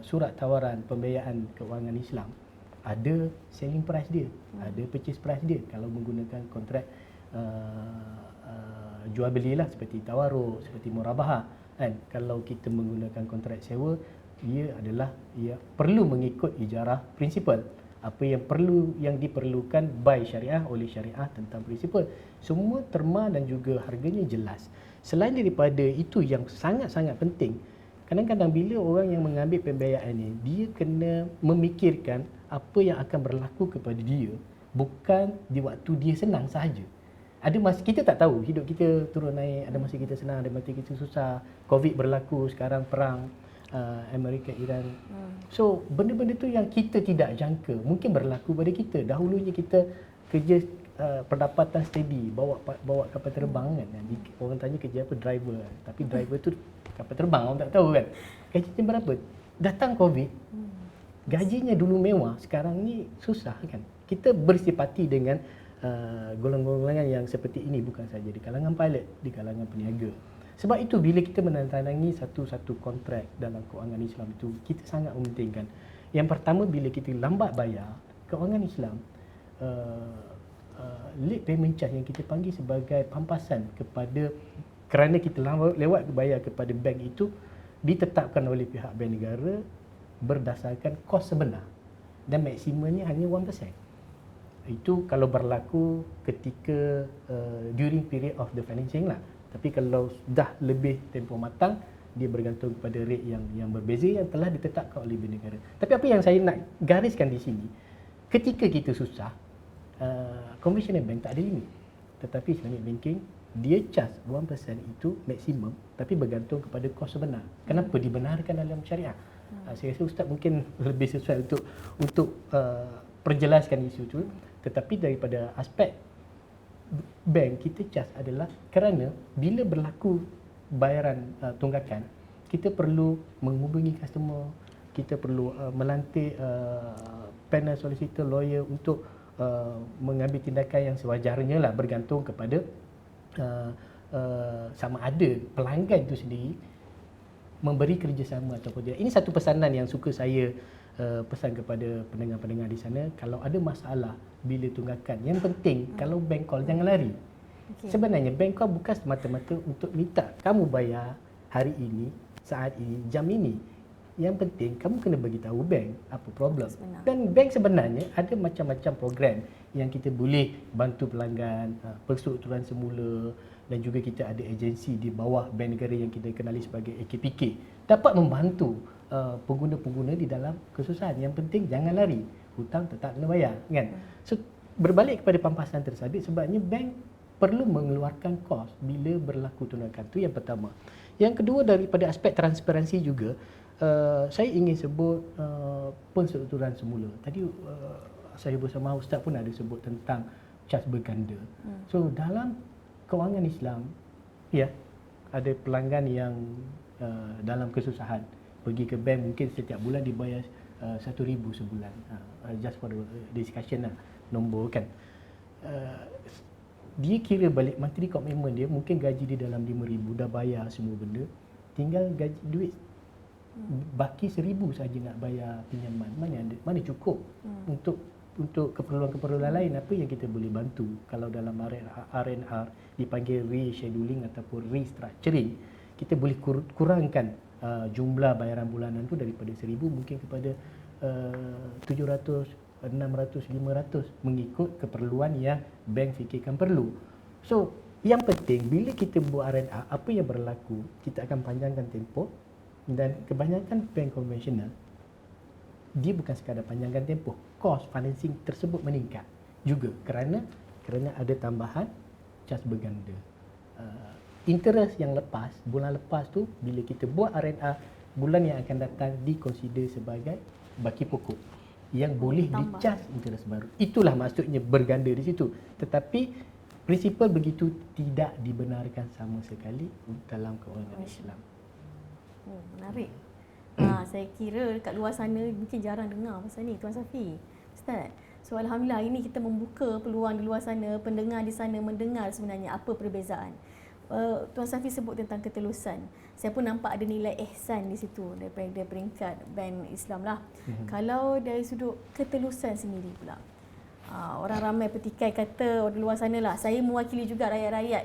surat tawaran pembiayaan kewangan Islam, ada selling price dia, ada purchase price dia. Kalau menggunakan kontrak jual belilah seperti tawaruk, seperti murabahah, kan. Kalau kita menggunakan kontrak sewa, ia perlu mengikut ijarah prinsipal. Apa yang diperlukan by syariah, oleh syariah tentang prinsipal, semua terma dan juga harganya jelas. Selain daripada itu yang sangat-sangat penting, kadang-kadang bila orang yang mengambil pembiayaan ni, dia kena memikirkan apa yang akan berlaku kepada dia, bukan di waktu dia senang sahaja. Ada masa kita tak tahu, hidup kita turun naik, ada masa kita senang, ada masa kita susah. Covid berlaku, sekarang perang Amerika Iran. So benda-benda tu yang kita tidak jangka mungkin berlaku pada kita. Dahulunya kita kerja pendapatan steady, bawa kapal terbang kan. Orang tanya kerja apa, driver. Tapi driver tu kapal terbang, orang tak tahu kan. Gajinya berapa? Datang Covid, gajinya dulu mewah, sekarang ni susah kan. Kita bersipati dengan golongan-golongan yang seperti ini, bukan saja di kalangan pilot, di kalangan peniaga. Sebab itu bila kita menandatangani satu-satu kontrak dalam kewangan Islam itu, kita sangat mementingkan. Yang pertama, bila kita lambat bayar, kewangan Islam late payment charge yang kita panggil sebagai pampasan kepada, kerana kita lewat bayar kepada bank itu, ditetapkan oleh pihak bank negara berdasarkan kos sebenar dan maksimumnya hanya 1%. Itu kalau berlaku ketika during period of the financing lah. Tapi kalau dah lebih tempoh matang, dia bergantung kepada rate yang berbeza yang telah ditetapkan oleh bank negara. Tapi apa yang saya nak gariskan di sini, ketika kita susah, conventional bank tak ada limit. Tetapi Islamic banking, dia charge 1% itu maksimum, tapi bergantung kepada kos sebenar. Kenapa dibenarkan dalam syariah? Saya rasa Ustaz mungkin lebih sesuai untuk perjelaskan isu itu. Tetapi daripada aspek bank, kita charge adalah kerana bila berlaku bayaran tunggakan, kita perlu menghubungi customer, kita perlu melantik panel solicitor, lawyer untuk mengambil tindakan yang sewajarnya lah, bergantung kepada sama ada pelanggan itu sendiri memberi kerjasama ataupun tidak. Ini satu pesanan yang suka saya pesan kepada pendengar-pendengar di sana. Kalau ada masalah bila tunggakan, yang penting kalau bank call jangan lari. Sebenarnya bank call bukan semata-mata untuk minta kamu bayar hari ini, saat ini, jam ini. Yang penting kamu kena bagi tahu bank apa problem. Dan bank sebenarnya ada macam-macam program yang kita boleh bantu pelanggan, perstrukturan semula, dan juga kita ada agensi di bawah bank negara yang kita kenali sebagai AKPK dapat membantu pengguna-pengguna di dalam kesusahan. Yang penting jangan lari, hutang tetap kena bayar, kan? So berbalik kepada pampasan tersebut, sebabnya bank perlu mengeluarkan kos bila berlaku tunggakan. Itu yang pertama. Yang kedua, daripada aspek transparansi juga, saya ingin sebut penstrukturan semula. Tadi saya bersama Ustaz pun ada sebut tentang cas berganda. So dalam kewangan Islam, ya, ada pelanggan yang dalam kesusahan pergi ke bank, mungkin setiap bulan dibayar 1,000 sebulan, just for the discussion lah, nombor kan. Dia kira balik monthly commitment dia, mungkin gaji dia dalam 5,000, dah bayar semua benda, tinggal gaji duit baki 1,000 saja nak bayar pinjaman. Mana cukup untuk keperluan-keperluan lain. Apa yang kita boleh bantu? Kalau dalam R&R dipanggil rescheduling ataupun restructuring, kita boleh kurangkan jumlah bayaran bulanan tu daripada 1,000 mungkin kepada 700, 600, 500 mengikut keperluan yang bank fikirkan perlu. So yang penting bila kita buat R&R, apa yang berlaku, kita akan panjangkan tempoh. Dan kebanyakan bank konvensional, dia bukan sekadar panjangkan tempoh, kos financing tersebut meningkat juga kerana ada tambahan cas berganda. Interest yang lepas, bulan lepas tu bila kita buat R&R, bulan yang akan datang dikonsider sebagai baki pokok yang boleh dicas interest baru. Itulah maksudnya berganda di situ. Tetapi prinsipal begitu tidak dibenarkan sama sekali dalam kewangan Islam. Menarik. Saya kira dekat luar sana mungkin jarang dengar pasal ni, Tuan Safi. Ustaz. So alhamdulillah ini kita membuka peluang di luar sana, pendengar di sana mendengar sebenarnya apa perbezaan. Tuan Safi sebut tentang ketelusan. Saya pun nampak ada nilai ihsan di situ daripada peringkat bank Islam lah. Kalau dari sudut ketelusan sendiri pula, orang ramai petikai kata di luar sana lah, saya mewakili juga rakyat-rakyat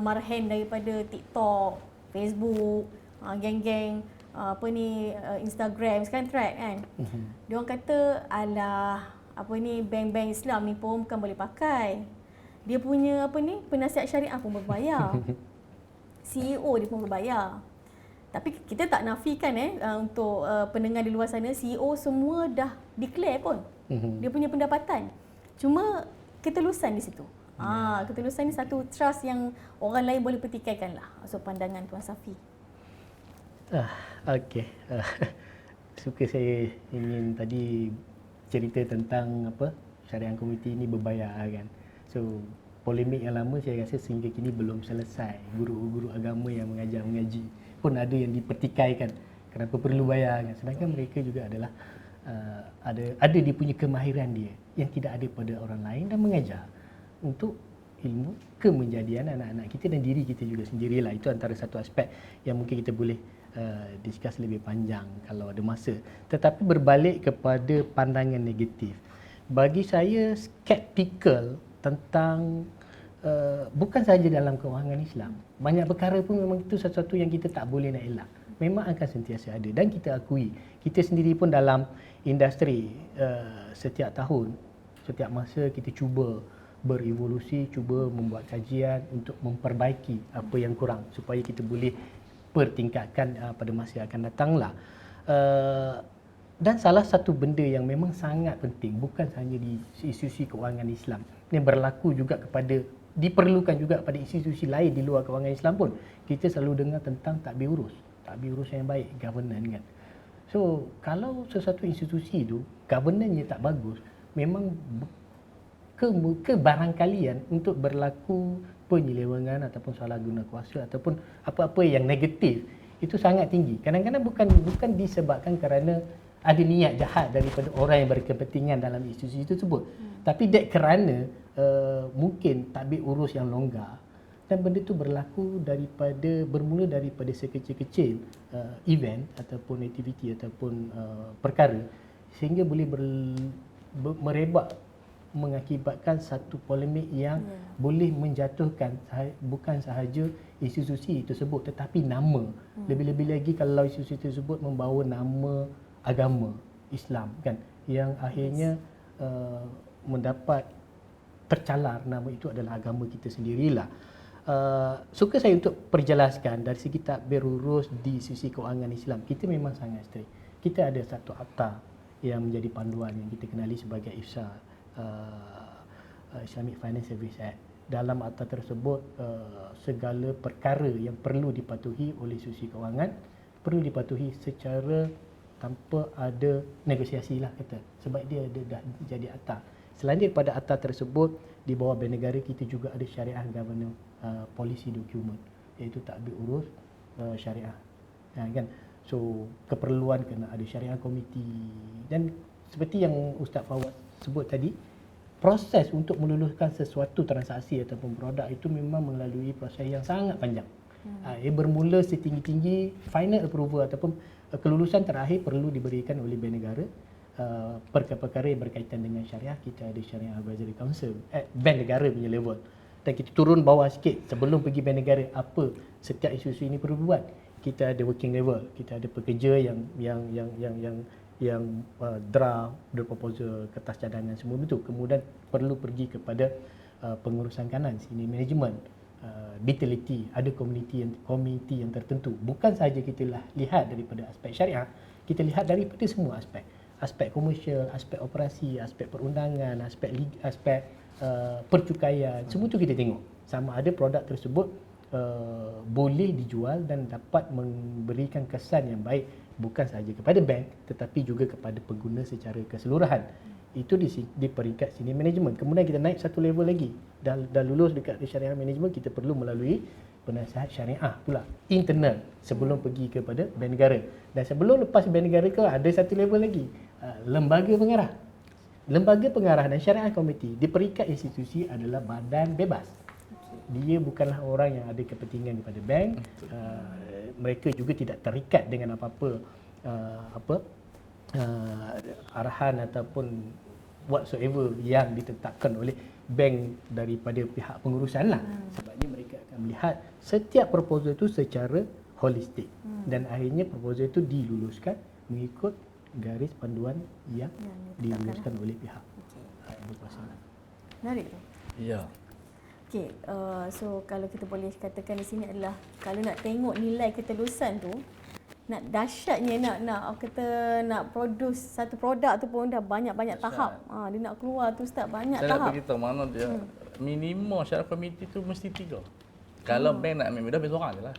marhen daripada TikTok, Facebook, geng-geng Instagram sekarang thread kan. Dia orang kata alah bank-bank Islam ni pun bukan boleh pakai. Dia punya penasihat syariah pun berbayar. CEO dia pun berbayar. Tapi kita tak nafikan untuk pendengar di luar sana, CEO semua dah declare pun dia punya pendapatan. Cuma ketelusan di situ. Ketelusan ni satu trust yang orang lain boleh petikaikan lah. So pandangan Tuan Safi. Okey. Suka saya ingin tadi cerita tentang syariah komiti ini berbayar kan. So polemik yang lama saya rasa sehingga kini belum selesai. Guru-guru agama yang mengaji pun ada yang dipertikaikan kenapa perlu bayar kan. Sedangkan mereka juga adalah ada dia punya kemahiran dia yang tidak ada pada orang lain dan mengajar untuk ilmu kemenjadian anak-anak kita dan diri kita juga sendirilah. Itu antara satu aspek yang mungkin kita boleh discuss lebih panjang kalau ada masa. Tetapi berbalik kepada pandangan negatif, bagi saya skeptikal tentang bukan sahaja dalam kewangan Islam, banyak perkara pun memang itu sesuatu yang kita tak boleh nak elak, memang akan sentiasa ada. Dan kita akui, kita sendiri pun dalam industri setiap tahun, setiap masa kita cuba berevolusi, cuba membuat kajian untuk memperbaiki apa yang kurang supaya kita boleh pertingkatkan pada masa yang akan datanglah. Dan salah satu benda yang memang sangat penting, bukan hanya di institusi kewangan Islam, yang berlaku juga diperlukan juga pada institusi lain di luar kewangan Islam pun, kita selalu dengar tentang tadbir urus yang baik, governance kan. So kalau sesuatu institusi itu governance-nya tak bagus, memang kebarangkalian untuk berlaku penyelewengan ataupun salah guna kuasa ataupun apa-apa yang negatif itu sangat tinggi. Kadang-kadang bukan disebabkan kerana ada niat jahat daripada orang yang berkepentingan dalam institusi itu tersebut, tapi kerana mungkin tadbir urus yang longgar, dan benda tu bermula daripada sekecil-kecil event ataupun aktiviti ataupun perkara sehingga boleh merebak mengakibatkan satu polemik yang boleh menjatuhkan bukan sahaja institusi tersebut tetapi nama. Lebih-lebih lagi kalau institusi tersebut membawa nama agama Islam kan, yang akhirnya mendapat tercalar nama itu adalah agama kita sendirilah. Suka saya untuk perjelaskan dari segi tadbir urus di sisi kewangan Islam, kita memang sangat strict. Kita ada satu akta yang menjadi panduan yang kita kenali sebagai IFSA, Islamic Finance Service Act. Dalam akta tersebut segala perkara yang perlu dipatuhi oleh institusi kewangan perlu dipatuhi secara tanpa ada negosiasi lah kata, sebab dia dah jadi akta. Selain daripada akta tersebut, di bawah Bank Negara kita juga ada syariah governance policy document, iaitu tadbir urus syariah. Kan? So keperluan kena ada syariah komiti, dan seperti yang Ustaz Fawaz sebut tadi, proses untuk meluluskan sesuatu transaksi ataupun produk itu memang melalui proses yang sangat panjang. Ia bermula setinggi-tinggi final approval ataupun kelulusan terakhir perlu diberikan oleh Bank Negara. Perkara-perkara yang berkaitan dengan syariah, kita ada Syariah Advisory Council Bank Negara punya level, dan kita turun bawah sikit sebelum pergi Bank Negara, apa setiap isu-isu ini perlu buat. Kita ada working level, kita ada pekerja yang draft proposal, kertas cadangan, semua itu kemudian perlu pergi kepada pengurusan kanan, senior management, detaility, ada komiti yang tertentu. Bukan sahaja kita lihat daripada aspek syariah, kita lihat daripada semua aspek komersial, aspek operasi, aspek perundangan, aspek percukaian, semua itu kita tengok sama ada produk tersebut boleh dijual dan dapat memberikan kesan yang baik bukan sahaja kepada bank tetapi juga kepada pengguna secara keseluruhan. Itu di peringkat senior management. Kemudian kita naik satu level lagi. Dah lulus dekat syariah management, kita perlu melalui penasihat syariah pula internal sebelum pergi kepada Bank Negara. Dan sebelum lepas Bank Negara ke ada satu level lagi, lembaga pengarah. Lembaga pengarah dan syariah komiti di peringkat institusi adalah badan bebas. Dia bukanlah orang yang ada kepentingan kepada bank. Mereka juga tidak terikat dengan apa-apa arahan ataupun whatsoever yang ditetapkan oleh bank daripada pihak pengurusan lah. Sebabnya mereka akan melihat setiap proposal itu secara holistik dan akhirnya proposal itu diluluskan mengikut garis panduan yang diluluskan oleh pihak berkuasa. Menarik tu. Ya. Okey, so kalau kita boleh katakan di sini adalah kalau nak tengok nilai ketulusan tu, nak dahsyatnya nak produce satu produk tu pun dah banyak-banyak tahap. Dia nak keluar tu Ustaz banyak Saya tahap. nak beritahu mana dia minimum syarat komiti tu mesti 3. Kalau bank nak ambil mudah ambil seorang je lah.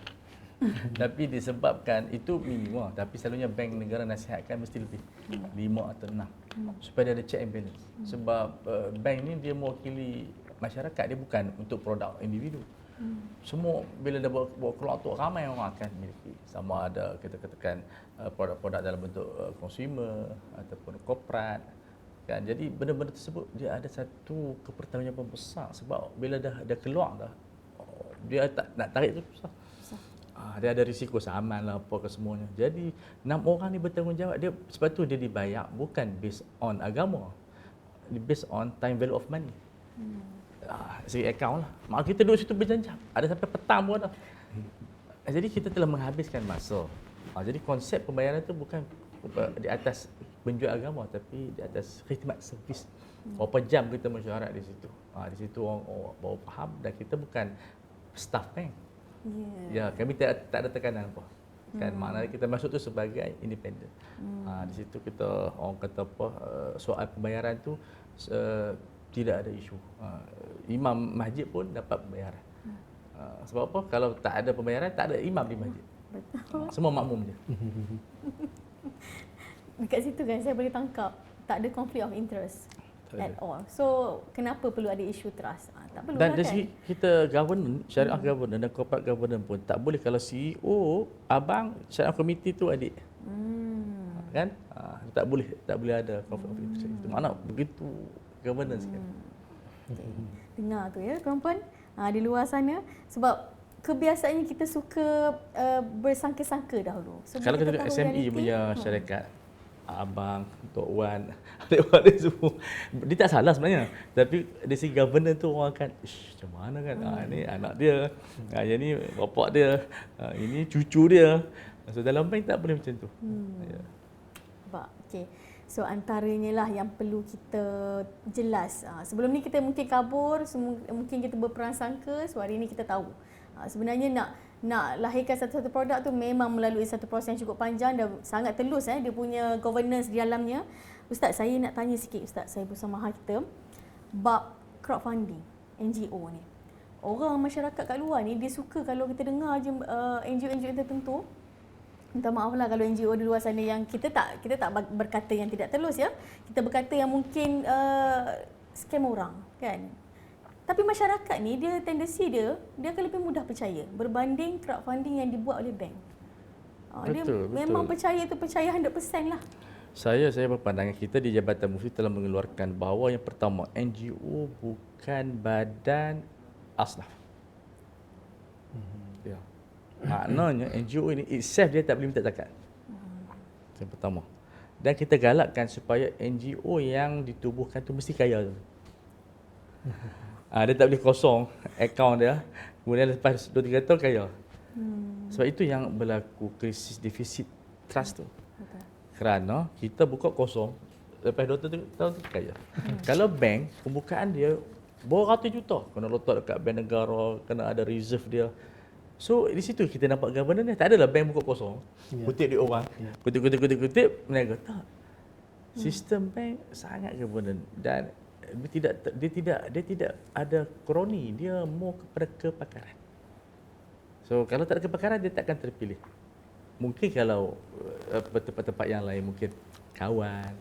Tapi disebabkan itu minimum, tapi selalunya bank negara nasihatkan mesti lebih 5 atau 6 supaya dia ada check and balance. Sebab bank ni dia mewakili masyarakat, dia bukan untuk produk individu. Semua bila dah bawa keluar tu ramai orang akan miliki, sama ada kita katakan produk-produk dalam bentuk consumer ataupun korporat kan. Jadi benda-benda tersebut dia ada satu kepertanggungjawaban besar sebab bila dah keluar dah dia tak nak tarik tu susah. Dia ada risiko seaman lah apa ke semuanya. Jadi 6 orang ni bertanggungjawab, dia sebab tu dia dibayar bukan based on agama, dia based on time value of money. Segi akaun lah. Mak kita duduk situ berjam-jam. Ada sampai petang pun dah. Jadi kita telah menghabiskan masa. Jadi konsep pembayaran tu bukan di atas penjual agama tapi di atas khidmat servis. Berapa jam kita mesyuarat di situ. Di situ orang baru faham dan kita bukan staff bank. Ya, kami tak ada tekanan apa. Kan maknanya kita masuk tu sebagai independen. Di situ kita orang kata apa soal pembayaran tu tidak ada isu. Imam masjid pun dapat pembayaran. Sebab apa? Kalau tak ada pembayaran, tak ada imam di masjid. Betul. Semua makmum je. Dekat situ kan saya boleh tangkap tak ada conflict of interest at all. So kenapa perlu ada isu trust? Tak perlu. Dan lah dari kan? segi kita governance, syariah governance dan corporate governance pun tak boleh kalau CEO, abang, syariah komiti tu adik. Kan? Tak boleh ada conflict of interest. Itu mana begitu governance kan. Dengar tu ya tuan-puan. di luar sana, sebab kebiasaannya kita suka bersangka-sangka dahulu. Kalau kita tengok tahu SME realiti, punya syarikat, abang, Tok Wan, adik-adik dia semua, dia tak salah sebenarnya. Tapi dari segi governance tu orang akan, macam mana kan, ni anak dia, yang ni bapak dia, ini cucu dia. So dalam bank tak boleh macam tu. Ya. Sebab, okay. So antaranya lah yang perlu kita jelas. Sebelum ni kita mungkin kabur, mungkin kita berprasangka, so hari ni kita tahu. Sebenarnya nak lahirkan satu-satu produk tu memang melalui satu proses yang cukup panjang dan sangat telus dia punya governance di dalamnya. Ustaz, saya nak tanya sikit Ustaz, saya bersama kita bab crowdfunding NGO ni. Orang masyarakat kat luar ni dia suka kalau kita dengar je NGO-NGO tertentu. Minta maaf lah kalau NGO di luar sana yang kita tak berkata yang tidak telus ya. Kita berkata yang mungkin scam orang kan. Tapi masyarakat ni dia tendensi dia akan lebih mudah percaya berbanding crowdfunding yang dibuat oleh bank. Dia memang percaya 100% lah. Saya berpandangan kita di Jabatan Mufti telah mengeluarkan bahawa yang pertama, NGO bukan badan asnaf. Ya. Maknanya NGO ini itself dia tak boleh minta zakat. Yang pertama. Dan kita galakkan supaya NGO yang ditubuhkan tu mesti kaya tu. Dia tak boleh kosong akaun dia, kemudian lepas 2-3 tahun kaya. Sebab itu yang berlaku krisis defisit trust tu. Betul. Kerana kita buka kosong, lepas 2 tahun tu kaya. Kalau bank, pembukaan dia beratus juta. Kena letak dekat bank negara, kena ada reserve dia. So di situ kita nampak governance ni. Tak adalah bank buka kosong, kutip duit orang, kutip, meniaga. Tak. Sistem bank sangat governance dan dia tidak ada kroni, dia more kepada kepakaran. So kalau tak ada kepakaran dia takkan terpilih. Mungkin kalau tempat-tempat yang lain mungkin kawan.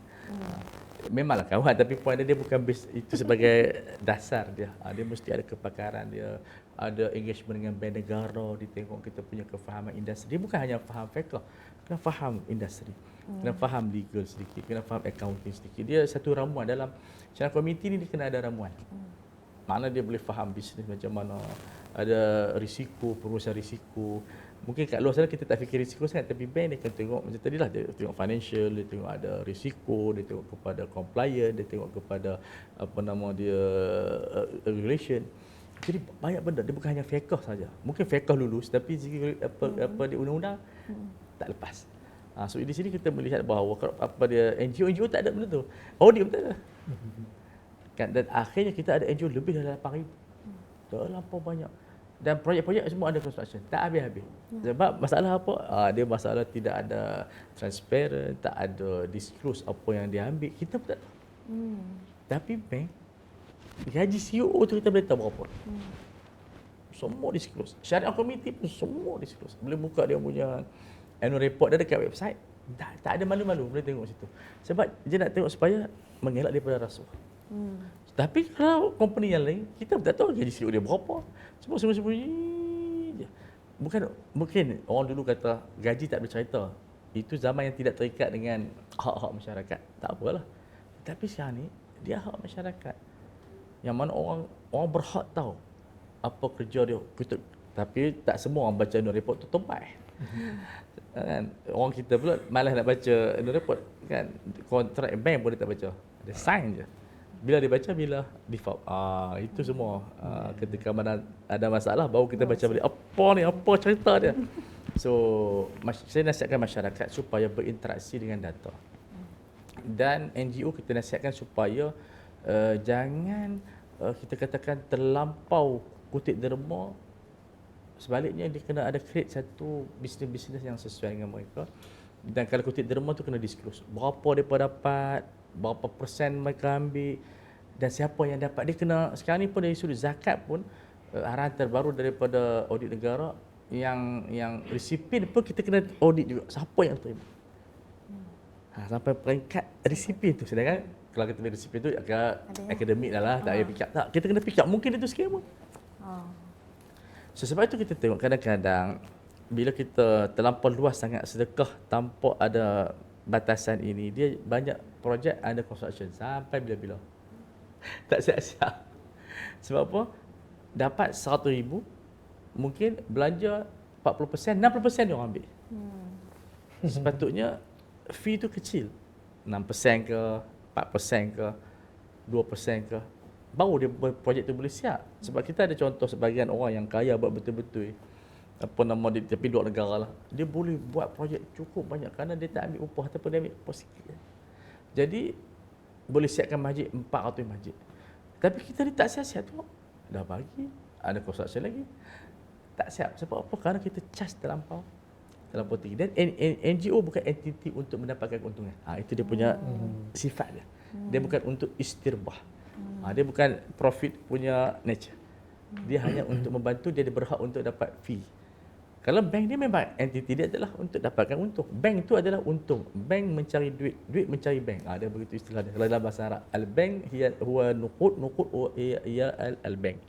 Memanglah kawan, tapi point dia bukan base itu sebagai dasar dia. Dia mesti ada kepakaran, dia ada engagement dengan bank negara, dia tengok kita punya kefahaman industri. Dia bukan hanya faham fiqh, kena faham industri, kena faham legal sedikit, kena faham accounting sedikit. Dia satu ramuan dalam syariah komiti ni, dia kena ada ramuan. Mana dia boleh faham bisnes macam mana, ada risiko, pengurusan risiko. Mungkin kat luar sana kita tak fikir risiko sangat, tapi bank dia akan tengok macam tadilah, dia tengok financial, dia tengok ada risiko, dia tengok kepada compliance, dia tengok kepada regulation. Jadi banyak benda, dia bukan hanya fiqh saja. Mungkin fiqh lulus tapi segi dia undang-undang tak lepas. So di sini kita melihat bahawa dia NGO tak ada benda tu. Audit pun tak ada. Kan, dan akhirnya kita ada NGO lebih dari 8,000. Terlampau banyak. Dan projek-projek semua ada construction, tak habis-habis. Sebab masalah apa? Dia masalah tidak ada transparent, tak ada disclose apa yang dia ambil. Kita pun tak tahu. Tapi bank, gaji CEO tu kita boleh tahu berapa. Semua disclose. Syariah komiti pun semua disclose. Boleh buka dia punya annual report dia dekat website. Tak ada malu-malu, boleh tengok situ. Sebab dia nak tengok supaya mengelak daripada rasuah. Tapi kalau company yang lain, kita tak tahu gaji CEO dia berapa. Semua sembunyi-sembunyi je. Mungkin orang dulu kata gaji tak bercerita. Itu zaman yang tidak terikat dengan hak-hak masyarakat. Tak apalah. Tapi sekarang ni, dia hak masyarakat. Yang mana orang berhak tahu apa kerja dia. Tapi tak semua orang baca annual report tu tempat. Kan? Orang kita pula malas nak baca annual report. Kan? Kontrak bank pun dia tak baca. Dia sign je. Bila dia baca, bila default. Itu semua. Ketika mana ada masalah, baru kita baca balik. Apa cerita dia. So, saya nasihatkan masyarakat supaya berinteraksi dengan data. Dan NGO kita nasihatkan supaya jangan kita katakan terlampau kutip derma. Sebaliknya, dia kena ada create satu bisnes-bisnes yang sesuai dengan mereka. Dan kalau kutip derma tu kena disclose. Berapa mereka dapat, berapa persen mereka ambil dan siapa yang dapat. Dia kena, sekarang ni pun dari sudut zakat pun arahan terbaru daripada audit negara yang resipien pun kita kena audit juga siapa yang terima. Sampai peringkat resipien tu. Sedangkan kalau kita beli resipien tu agak akademik lah, tak payah pick up. Tak, kita kena pick up. Mungkin itu scam pun. So, sebab itu kita tengok kadang-kadang bila kita terlampau luas sangat sedekah tanpa ada batasan ini, dia banyak projek under construction sampai bila-bila. Tak siap-siap. Sebab apa? dapat 100,000, mungkin belanja 40%, 60% dia orang ambil. Sepatutnya fee tu kecil. 6% ke, 4% ke, 2% ke. Baru dia projek tu boleh siap. Sebab kita ada contoh sebahagian orang yang kaya buat betul-betul di tepi luar negara lah. Dia boleh buat projek cukup banyak kerana dia tak ambil upah ataupun dia ambil upah sikit. Jadi boleh siapkan masjid 400 masjid. Tapi kita ni tak siap-siap tu. Dah bagi, ada construction lagi. Tak siap. Sebab apa? Kerana kita charge terlampau tinggi. Dan NGO bukan entiti untuk mendapatkan keuntungan. Itu dia punya sifat dia. Dia bukan untuk istirbah. Dia bukan profit punya nature. Dia hanya untuk membantu, dia berhak untuk dapat fee. Kalau bank dia memang entiti dia adalah untuk dapatkan untung. Bank itu adalah untung. Bank mencari duit, duit mencari bank. Ada begitu istilah dia. Kalau dalam bahasa Arab, al-bank huwa nuqud hiya al-bank.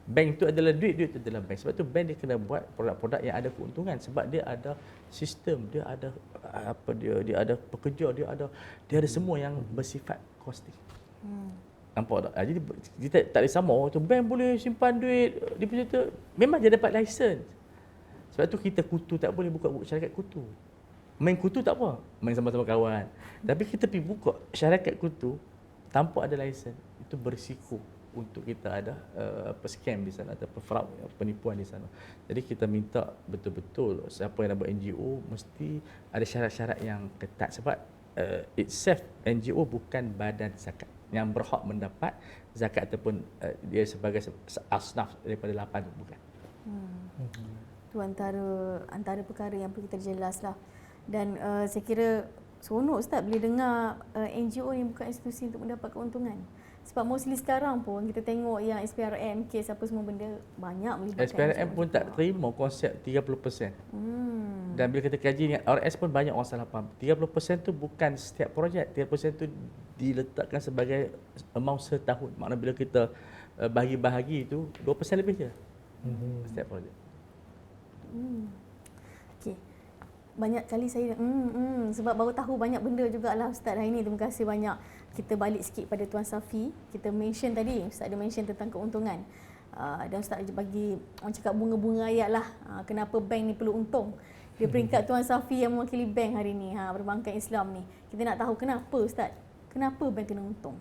Bank itu adalah duit, duit itu adalah bank. Sebab tu bank dia kena buat produk-produk yang ada keuntungan sebab dia ada sistem, dia ada dia ada pekerja, dia ada semua yang bersifat costing. Nampak tak? Jadi kita tak boleh sama tu bank boleh simpan duit, depositor. Memang dia dapat license. Sebab tu kita kutu tak boleh buka syarikat kutu. Main kutu tak apa, main sama-sama kawan. Tapi kita pergi buka syarikat kutu tanpa ada license, itu berisiko untuk kita ada scam di sana atau fraud, penipuan di sana. Jadi kita minta betul-betul siapa yang nak buat NGO mesti ada syarat-syarat yang ketat sebab itself NGO bukan badan zakat yang berhak mendapat zakat ataupun dia sebagai asnaf daripada 8 tu bukan. Itu antara perkara yang perlu kita jelaslah. Dan saya kira seronok Ustaz bila dengar NGO yang bukan institusi untuk mendapat keuntungan. Sebab mostly sekarang pun kita tengok yang SPRM, kes apa semua benda banyak melibatkan SPRM pun tak terima konsep 30%. Dan bila kita kaji dengan RS pun banyak orang salah faham. 30% tu bukan setiap projek, 30% tu diletakkan sebagai amount setahun. Maknanya bila kita bahagi-bahagi itu 2% lebih je setiap projek. Okey. Banyak kali saya sebab baru tahu banyak benda jugalah Ustaz hari ni. Terima kasih banyak. Kita balik sikit pada Tuan Safi. Kita mention tadi, Ustaz ada mention tentang keuntungan. Dan Ustaz bagi orang cakap bunga-bunga ayat lah. Kenapa bank ni perlu untung. Dia peringkat Tuan Safi yang mewakili bank hari ni, perbankan Islam ni. Kita nak tahu kenapa Ustaz? Kenapa bank kena untung?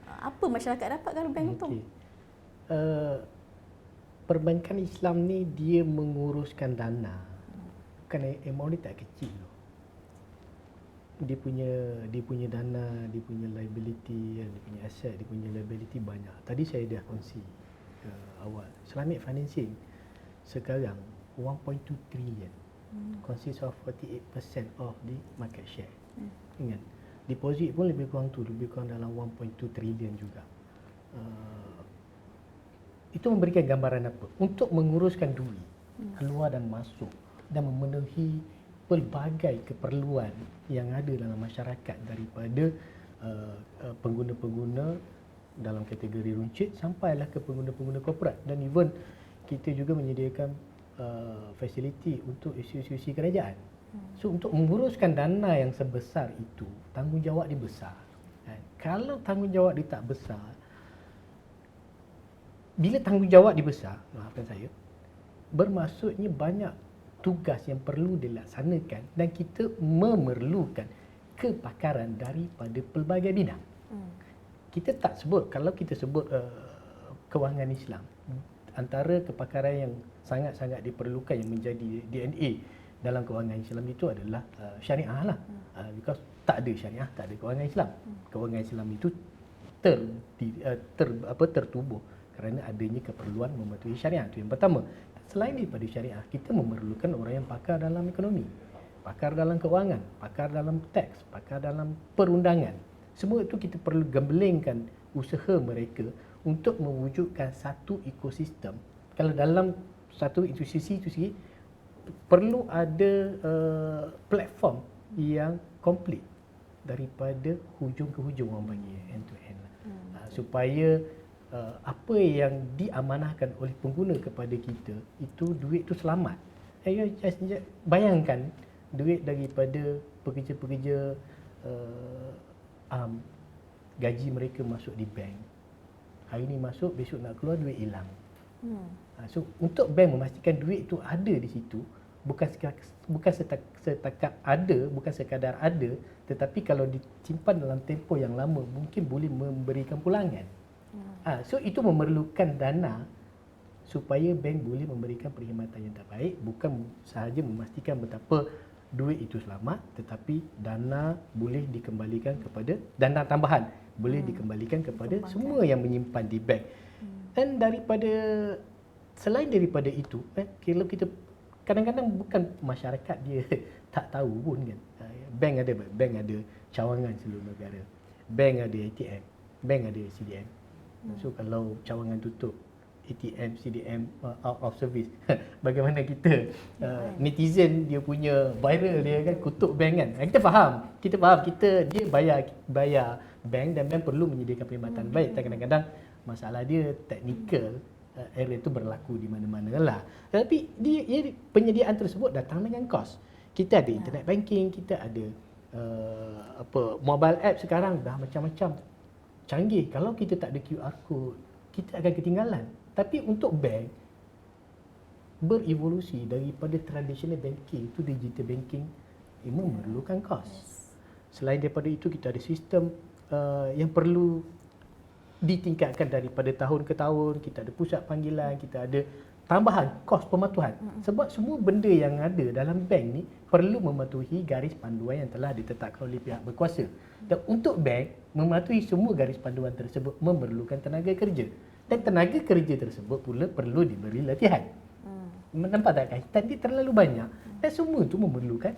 Apa masyarakat dapat kalau bank untung? Perbankan Islam ni dia menguruskan dana. Bukan amount dia tak kecil. Dia punya dana, dia punya liability, dia punya aset, dia punya liability banyak. Tadi saya dah kongsi awal. Islamic financing sekarang 1.2 trillion. Consists of 48% of the market share. Ingat, deposit pun lebih kurang dalam 1.2 trillion juga. Itu memberikan gambaran apa? Untuk menguruskan duit keluar dan masuk dan memenuhi pelbagai keperluan yang ada dalam masyarakat daripada pengguna-pengguna dalam kategori runcit sampailah ke pengguna-pengguna korporat, dan even kita juga menyediakan fasiliti untuk institusi kerajaan. So untuk menguruskan dana yang sebesar itu, tanggungjawab dia besar. Kalau tanggungjawab dia tak besar, bila tanggungjawab dia besar, maafkan saya, bermaksudnya banyak tugas yang perlu dilaksanakan dan kita memerlukan kepakaran daripada pelbagai bidang. Kita tak sebut, kalau kita sebut kewangan Islam, antara kepakaran yang sangat-sangat diperlukan yang menjadi DNA dalam kewangan Islam itu adalah syariah lah. Because tak ada syariah, tak ada kewangan Islam. Kewangan Islam itu tertubuh kerana adanya keperluan mematuhi syariah. Itu yang pertama. Selain daripada syariah, kita memerlukan orang yang pakar dalam ekonomi, pakar dalam kewangan, pakar dalam teks, pakar dalam perundangan. Semua itu kita perlu gembelengkan usaha mereka untuk mewujudkan satu ekosistem. Kalau dalam satu institusi perlu ada platform yang komplit daripada hujung ke hujung, orang panggil end to end, supaya apa yang diamanahkan oleh pengguna kepada kita itu, duit itu selamat. Bayangkan duit daripada pekerja-pekerja gaji mereka masuk di bank. Hari ni masuk, besok nak keluar, duit hilang. So untuk bank memastikan duit itu ada di situ, bukan setakat ada, bukan sekadar ada, tetapi kalau disimpan dalam tempoh yang lama mungkin boleh memberikan pulangan. So itu memerlukan dana supaya bank boleh memberikan perkhidmatan yang terbaik, bukan sahaja memastikan betapa duit itu selamat, tetapi dana boleh dikembalikan kepada, dana tambahan boleh dikembalikan kepada semua yang menyimpan di bank. Dan selain daripada itu, kalau kita kadang-kadang bukan masyarakat dia tak tahu pun kan. Bank ada cawangan seluruh negara. Bank ada ATM, bank ada CDM. So kalau cawangan tutup, ATM, CDM out of service, bagaimana kita netizen dia punya viral dia kan kutuk bank kan. Kita faham dia bayar bank dan bank perlu menyediakan perkhidmatan baik. Dan kadang-kadang masalah dia teknikal, error itu berlaku di mana-mana lah. Tetapi penyediaan tersebut datang dengan kos. Kita ada internet banking, kita ada mobile app sekarang dah macam-macam canggih. Kalau kita tak ada QR code, kita akan ketinggalan. Tapi untuk bank berevolusi daripada traditional banking to digital banking, memerlukan kos. Selain daripada itu, kita ada sistem yang perlu ditingkatkan daripada tahun ke tahun. Kita ada pusat panggilan, kita ada tambahan kos pematuhan. Sebab semua benda yang ada dalam bank ni perlu mematuhi garis panduan yang telah ditetapkan oleh pihak berkuasa. Dan untuk bank mematuhi semua garis panduan tersebut memerlukan tenaga kerja. Dan tenaga kerja tersebut pula perlu diberi latihan. Nampak tak kaitan dia terlalu banyak dan semua tu memerlukan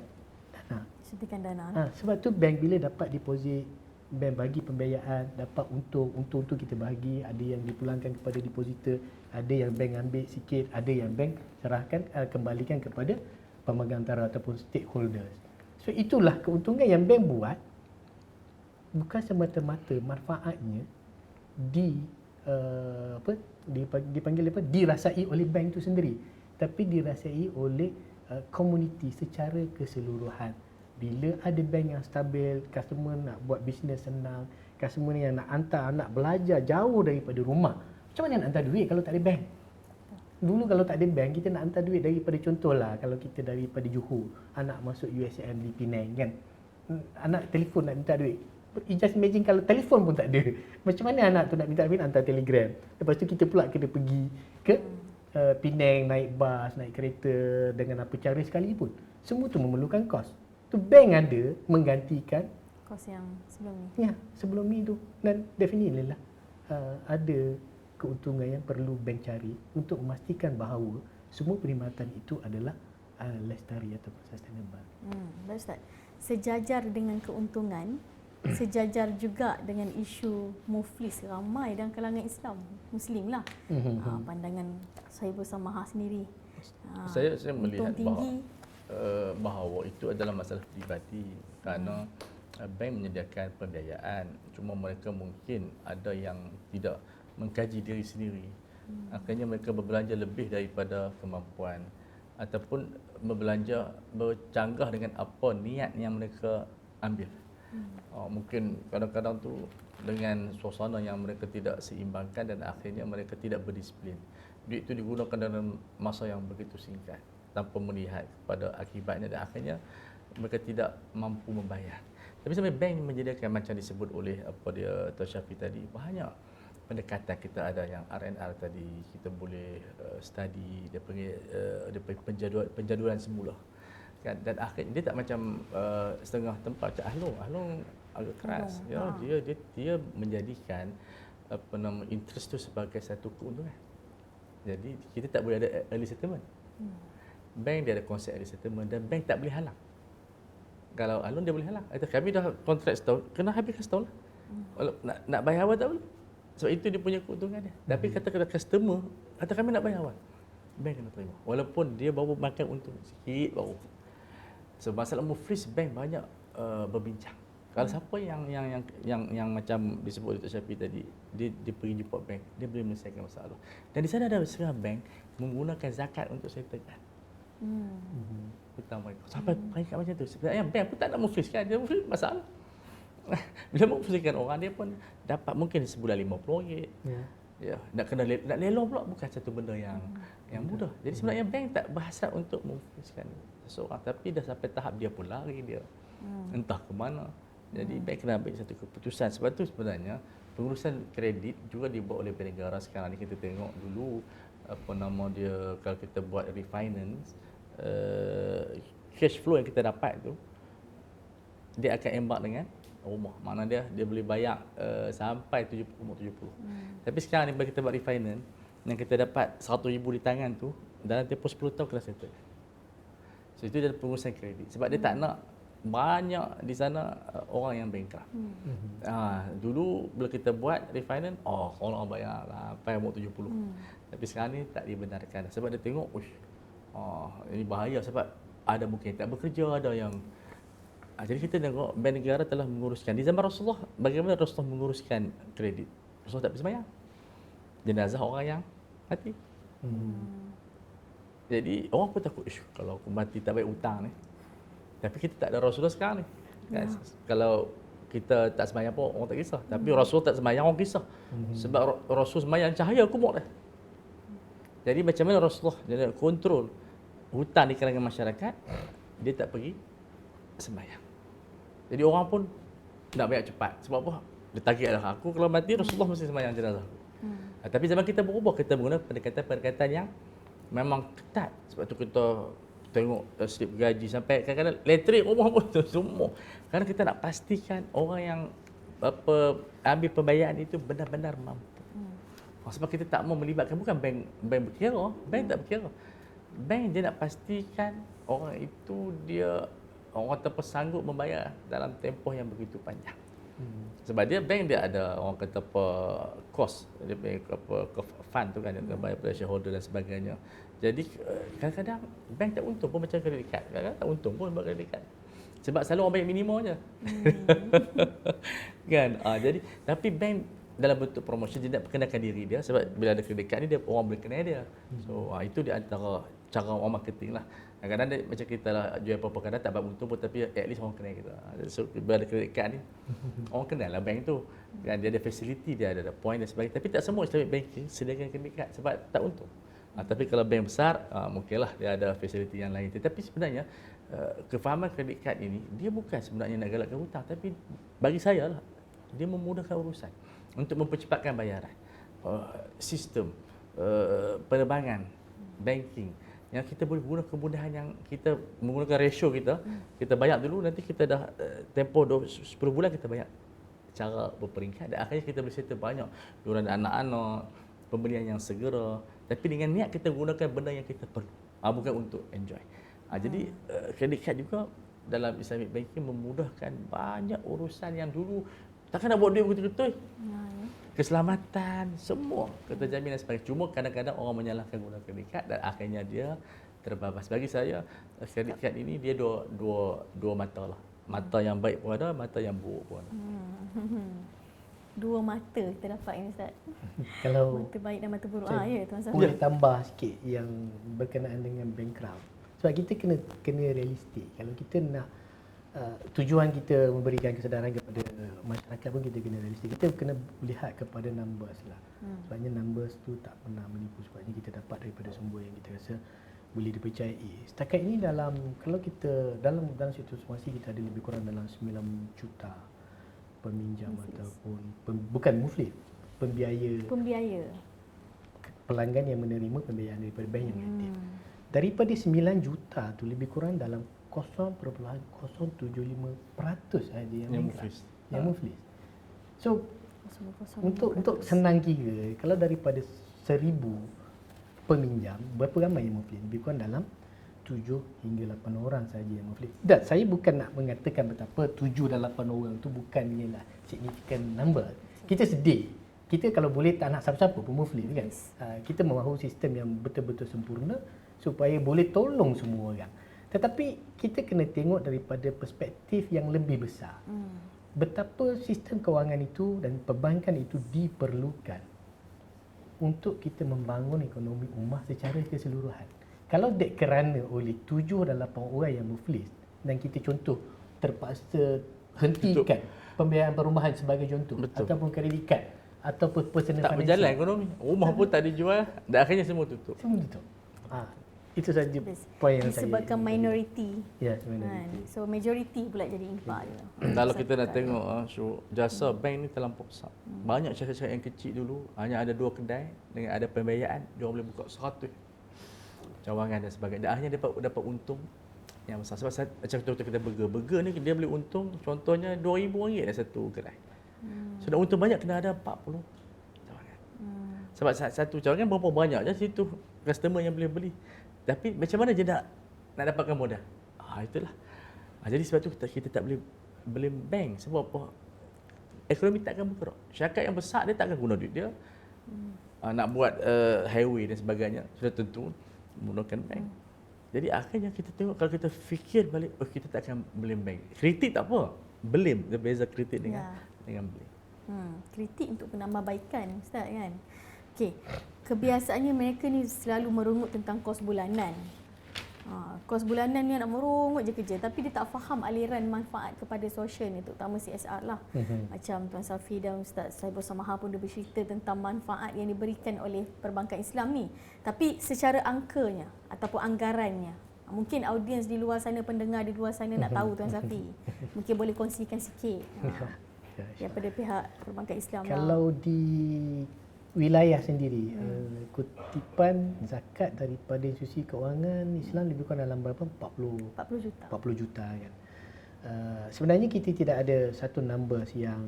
dana. Suntikan dana. Sebab tu bank bila dapat deposit, bank bagi pembiayaan, dapat untung tu kita bahagi, ada yang dipulangkan kepada depositor, ada yang bank ambil sikit, ada yang bank serahkan kembalikan kepada pemegang antara ataupun stakeholders. So itulah keuntungan yang bank buat, bukan semata-mata manfaatnya dirasai oleh bank itu sendiri, tapi dirasai oleh komuniti secara keseluruhan. Bila ada bank yang stabil, customer nak buat bisnes senang, customer yang nak hantar anak belajar jauh daripada rumah. Macam mana nak hantar duit kalau tak ada bank? Dulu kalau tak ada bank, kita nak hantar duit daripada, contohlah kalau kita daripada Johor, anak masuk USM di Penang kan, anak telefon nak minta duit. Just imagine kalau telefon pun tak ada. Macam mana anak tu nak minta duit, hantar telegram. Lepas tu kita pula kena pergi ke Penang, naik bas, naik kereta dengan apa cara sekalipun. Semua tu memerlukan kos. Tu bank ada menggantikan Kos yang sebelum ni. Ya, sebelum ni tu. Dan definitely lah ada keuntungan yang perlu bank cari untuk memastikan bahawa semua perkhidmatan itu adalah lestari atau sustainable. Baik Ustaz. Sejajar dengan keuntungan, sejajar juga dengan isu muflis ramai dalam kalangan Islam, Muslim lah. Pandangan Sahibul Samaha sendiri. Saya melihat tinggi, bahawa itu adalah masalah peribadi kerana bank menyediakan pembiayaan, cuma mereka mungkin ada yang tidak mengkaji diri sendiri. Akhirnya mereka berbelanja lebih daripada kemampuan ataupun berbelanja bercanggah dengan apa niat yang mereka ambil. Mungkin kadang-kadang tu dengan suasana yang mereka tidak seimbangkan dan akhirnya mereka tidak berdisiplin. Duit itu digunakan dalam masa yang begitu singkat tanpa melihat pada akibatnya dan akhirnya mereka tidak mampu membayar. Tapi sampai bank menyediakan macam disebut oleh Tuan Syafi tadi, banyak pendekatan. Kita ada yang R&R tadi, kita boleh study dia panggil penjadualan semula. Kan? Dan akhirnya dia tak macam setengah tempat macam Ahlong agak keras. Dia menjadikan interest tu sebagai satu keuntungan. Jadi kita tak boleh ada early settlement. Bank dia ada konsep early settlement dan bank tak boleh halang. Kalau Ahlong dia boleh halang. Kami dah kontrak setahun, kena habiskan setahun lah. Walau nak bayar awal tak boleh. Sebab itu dia punya keuntungan dia. Tapi kata customer, kata kami nak bayar awal, bank kena terima. Walaupun dia baru makan untung sikit baru. So masalah muflis bank banyak berbincang. Kalau siapa yang macam disebut Dr. Syafi tadi, dia pergi jumpa bank, dia boleh menyelesaikan masalah. Dan di sana ada setengah bank menggunakan zakat untuk settlekan. Hutang mereka. Sampai peringkat macam tu. Sebenarnya bank pun tak nak mufliskan, dia muflis masalah. Bila mufliskan orang, dia pun dapat mungkin sebulan RM50. Ya, nak lelong pula bukan satu benda yang mudah. Jadi sebenarnya bank tak berhasrat untuk memfokuskan seseorang, tapi dah sampai tahap dia pun lari dia. Entah ke mana. Jadi bank kena ambil satu keputusan. Sebab tu sebenarnya pengurusan kredit juga dibuat oleh bank negara sekarang ni. Kita tengok dulu apa nama dia, kalau kita buat refinance, cash flow yang kita dapat tu dia akan embark dengan rumah. Mana dia boleh bayar sampai 70. Tapi sekarang ni bila kita buat refinance, yang kita dapat 100,000 di tangan tu dalam tempoh 10 tahun kena settle. So itu adalah pengurusan kredit. Sebab dia tak nak banyak di sana orang yang bankrupt. Dulu bila kita buat refinance, orang bayar sampai umur 70. Tapi sekarang ni tak dibenarkan. Sebab dia tengok, ini bahaya sebab ada mungkin tak bekerja, ada yang jadi kita tengok bank negara telah menguruskan. Di zaman Rasulullah, bagaimana Rasulullah menguruskan kredit? Rasulullah tak bersembahyang. Jenazah orang yang mati. Jadi orang pun takut, kalau aku mati tak baik hutang ni. Tapi kita tak ada Rasulullah sekarang ni. Kan? Kalau kita tak sembahyang pun orang tak kisah. Tapi Rasul tak sembahyang orang kisah. Sebab Rasul sembahyang cahaya kumur dah. Jadi macam mana Rasulullah dia kontrol hutang di kalangan masyarakat, dia tak pergi sembahyang. Jadi orang pun nak bayar cepat. Sebab apa? Dia targetlah aku kalau mati Rasulullah mesti sembahyang jenazah aku. Tapi zaman kita berubah, kita menggunakan pendekatan-pendekatan yang memang ketat. Sebab tu kita tengok slip gaji sampai kadang-kadang elektrik rumah pun semua. Kerana kita nak pastikan orang yang ambil pembayaran itu benar-benar mampu. Sebab kita tak mau melibatkan, bukan bank berkira, bank tak berkira. Bank dia nak pastikan orang itu orang tersanggup membayar dalam tempoh yang begitu panjang. Sebab bank dia ada orang kata cost, dia fund tu kan, dia bayar pada shareholder dan sebagainya. Jadi kadang-kadang bank tak untung pun macam kredit card. Kadang-kadang tak untung pun buat kredit card. Sebab selalu orang bayar minimum je. Kan? Jadi tapi bank dalam bentuk promotion dia nak perkenalkan diri dia, sebab bila ada kredit card ni orang boleh kenal dia. So itu di antara cara orang marketing lah. Kadang-kadang macam kita lah jual apa-apa, kadang tak dapat untung pun tapi at least orang kenal kita. So bila ada kredit card ni orang kenal lah bank tu. Kan dia ada facility, dia ada point dan sebagainya. Tapi tak semua Islamic banking sediakan kredit card sebab tak untung. Tapi kalau bank besar, mungkinlah dia ada fasiliti yang lain. Tetapi sebenarnya kefahaman kredit card ini dia bukan sebenarnya nak galakkan hutang, tapi bagi saya lah dia memudahkan urusan untuk mempercepatkan bayaran. Sistem penerbangan, banking yang kita boleh guna kemudahan yang kita menggunakan ratio kita bayar dulu, nanti kita dah tempoh 10 bulan kita bayar cara berperingkat dan akhirnya kita boleh settle banyak yuran anak-anak, pembelian yang segera, tapi dengan niat kita gunakan benda yang kita perlu, bukan untuk enjoy. Jadi kredit card juga dalam Islamic banking memudahkan banyak urusan yang dulu takkan nak buat duit betul-betul. Keselamatan, semua kata jaminan sebagainya. Cuma kadang-kadang orang menyalahkan guna kredit card dan akhirnya dia terbabas. Bagi saya kredit card ini dia dua mata lah. Mata yang baik pun ada, mata yang buruk pun ada. Dua mata kita dapat ini Ustaz. Kalau mata baik dan mata buruk. Ya Tuan Safri. Boleh tambah sikit yang berkenaan dengan bankrupt. Sebab kita kena realistik. Kalau kita nak tujuan kita memberikan kesedaran kepada masyarakat pun kita kena realistik. Kita kena lihat kepada numbers lah. Sebabnya numbers tu tak pernah menipu. Sebabnya kita dapat daripada sumber yang kita rasa boleh dipercayai. Setakat ini kalau kita dalam situasi kita ada lebih kurang dalam 9 juta peminjam ataupun bukan muflis, pembiaya pelanggan yang menerima pembiayaan daripada bank yang aktif. Daripada 9 juta tu lebih kurang dalam 0.075% saja yang muflis. So untuk senang kira, kalau daripada 1,000 peminjam, berapa ramai yang muflis? Lebih kurang dalam 7 hingga 8 orang saja yang muflis. Dan saya bukan nak mengatakan betapa 7 dan 8 orang tu bukan ialah significant number. Kita sedih. Kita kalau boleh tak nak siapa-siapa pun muflis kan. Kita mahu sistem yang betul-betul sempurna supaya boleh tolong semua orang. Tetapi kita kena tengok daripada perspektif yang lebih besar. Betapa sistem kewangan itu dan perbankan itu diperlukan untuk kita membangun ekonomi ummah secara keseluruhan. Kalau dek kerana oleh 7 dan 8 orang yang muflis dan kita contoh terpaksa hentikan pembiayaan perumahan sebagai contoh, ataupun kredit kad ataupun personal Tak berjalan ekonomi. Rumah pun tak dijual, dan akhirnya semua tutup. Semua tutup. Itu saja Yes. poin yang saya. Disebabkan minoriti. Ya, sebenarnya. So majority pula jadi impak dia. Kalau kita nak tengok jasa bank ni terlampau besar. Banyak syarikat-syarikat yang kecil dulu hanya ada 2 kedai dengan ada pembiayaan, dia boleh buka 100 cawangan dan sebagainya. Dan akhirnya dapat untung yang besar. Sebab macam contoh kita burger ni dia boleh untung contohnya RM2,000 dalam satu kedai. So dah untung banyak kena ada 40 cawangan. Sebab satu cawangan berapa banyak je situ customer yang boleh beli. Tapi macam mana je nak dapatkan modal? Itulah. Jadi sebab tu kita tak boleh beli bank. Sebab apa? Ekonomi takkan bergerak. Syarikat yang besar dia takkan guna duit dia. Nak buat highway dan sebagainya sudah tentu menggunakan bank. Jadi akhirnya kita tengok kalau kita fikir balik, kita takkan beli bank. Kritik tak apa. Belim. Dia beza kritik dengan beli. Kritik untuk penambahbaikan Ustaz kan. Okey. Kebiasaannya mereka ni selalu merungut tentang kos bulanan. Kos bulanan ni nak merungut je kerja, tapi dia tak faham aliran manfaat kepada sosial ni, terutama CSR lah. Macam Tuan Safi dan Ustaz Saibul Samaha pun dia bercerita tentang manfaat yang diberikan oleh perbankan Islam ni. Tapi secara angkanya ataupun anggarannya, mungkin audiens di luar sana, pendengar di luar sana nak tahu Tuan Safi. Mungkin boleh kongsikan sikit daripada pihak perbankan Islam. Kalau di wilayah sendiri, kutipan zakat daripada institusi kewangan Islam lebih kurang dalam berapa? 40 juta kan. Sebenarnya kita tidak ada satu numbers yang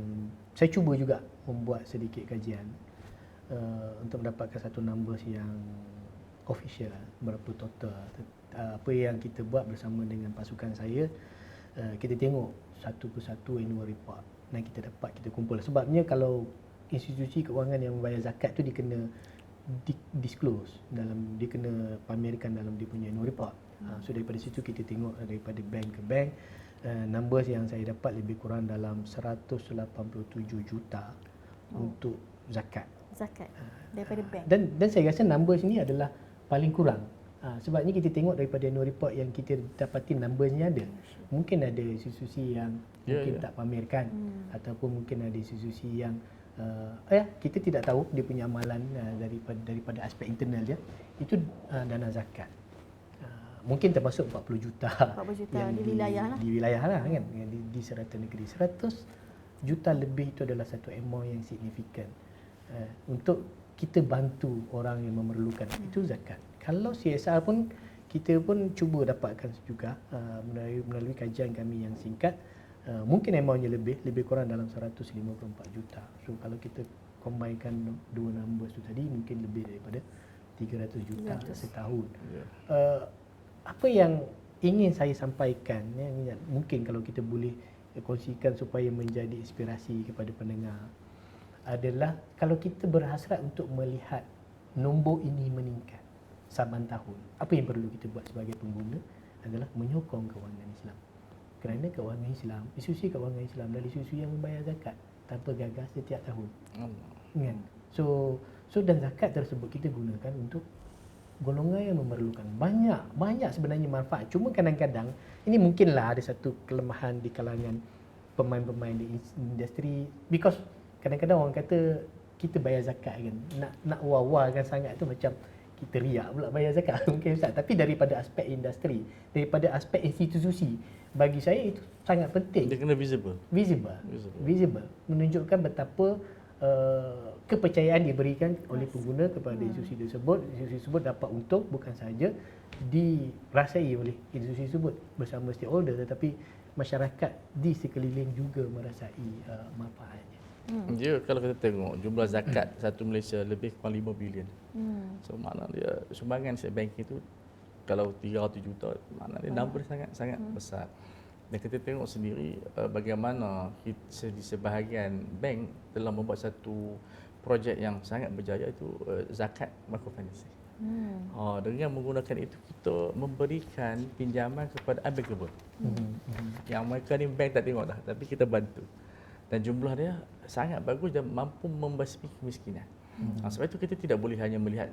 saya cuba juga membuat sedikit kajian untuk mendapatkan satu numbers yang official berapa total. Apa yang kita buat bersama dengan pasukan saya, kita tengok satu persatu annual report dan kita kumpul. Sebabnya kalau institusi kewangan yang membayar zakat tu dia kena disclose dia kena pamerkan dalam dia punya annual report. So daripada situ kita tengok daripada bank ke bank, numbers yang saya dapat lebih kurang dalam 187 juta untuk zakat daripada bank. Dan saya rasa numbers ni adalah paling kurang. Sebabnya kita tengok daripada annual report yang kita dapati numbers-nya ada. Mungkin ada institusi yang mungkin tak pamerkan, ataupun mungkin ada institusi yang kita tidak tahu dia punya amalan daripada aspek internal dia. Itu dana zakat. Mungkin termasuk 40 juta yang di wilayah lah kan, di serata negeri. 100 juta lebih itu adalah satu amount yang signifikan untuk kita bantu orang yang memerlukan. Itu zakat. Kalau CSR pun kita pun cuba dapatkan juga melalui kajian kami yang singkat. Mungkin amountnya lebih kurang dalam 154 juta. So kalau kita combinekan dua numbers tu tadi, mungkin lebih daripada 300 juta setahun. Apa yang ingin saya sampaikan, mungkin kalau kita boleh kongsikan supaya menjadi inspirasi kepada pendengar, adalah kalau kita berhasrat untuk melihat nombor ini meningkat saban tahun, apa yang perlu kita buat sebagai pengguna adalah menyokong kewangan Islam. Kerana kewangan Islam, institusi kewangan Islam adalah institusi yang membayar zakat tanpa gagas setiap tahun. Kan? So dan zakat tersebut kita gunakan untuk golongan yang memerlukan. Banyak sebenarnya manfaat. Cuma kadang-kadang ini mungkinlah ada satu kelemahan di kalangan pemain-pemain di industri, because kadang-kadang orang kata kita bayar zakat kan, nak wah-wahkan sangat tu macam kita riak pula bayar zakat. Mungkin Ustaz, tapi daripada aspek industri, daripada aspek institusi, bagi saya itu sangat penting. Dia kena visible. Menunjukkan betapa kepercayaan diberikan oleh pengguna kepada institusi tersebut. Institusi tersebut dapat untung bukan sahaja dirasai oleh institusi tersebut bersama stakeholder, tetapi masyarakat di sekeliling juga merasai manfaatnya. Dia kalau kita tengok jumlah zakat satu Malaysia lebih kurang 5 bilion. So makna dia sumbangan set bank itu kalau 300 juta, makna dia number sangat besar. Dan kita tengok sendiri bagaimana di sebahagian bank telah membuat satu projek yang sangat berjaya, itu zakat microfinancing. Dengan menggunakan itu kita memberikan pinjaman kepada unbankable. Yang mereka ni bank tak tengok dah, tapi kita bantu. Dan jumlah dia sangat bagus dan mampu membasmi kemiskinan. Sebab itu kita tidak boleh hanya melihat,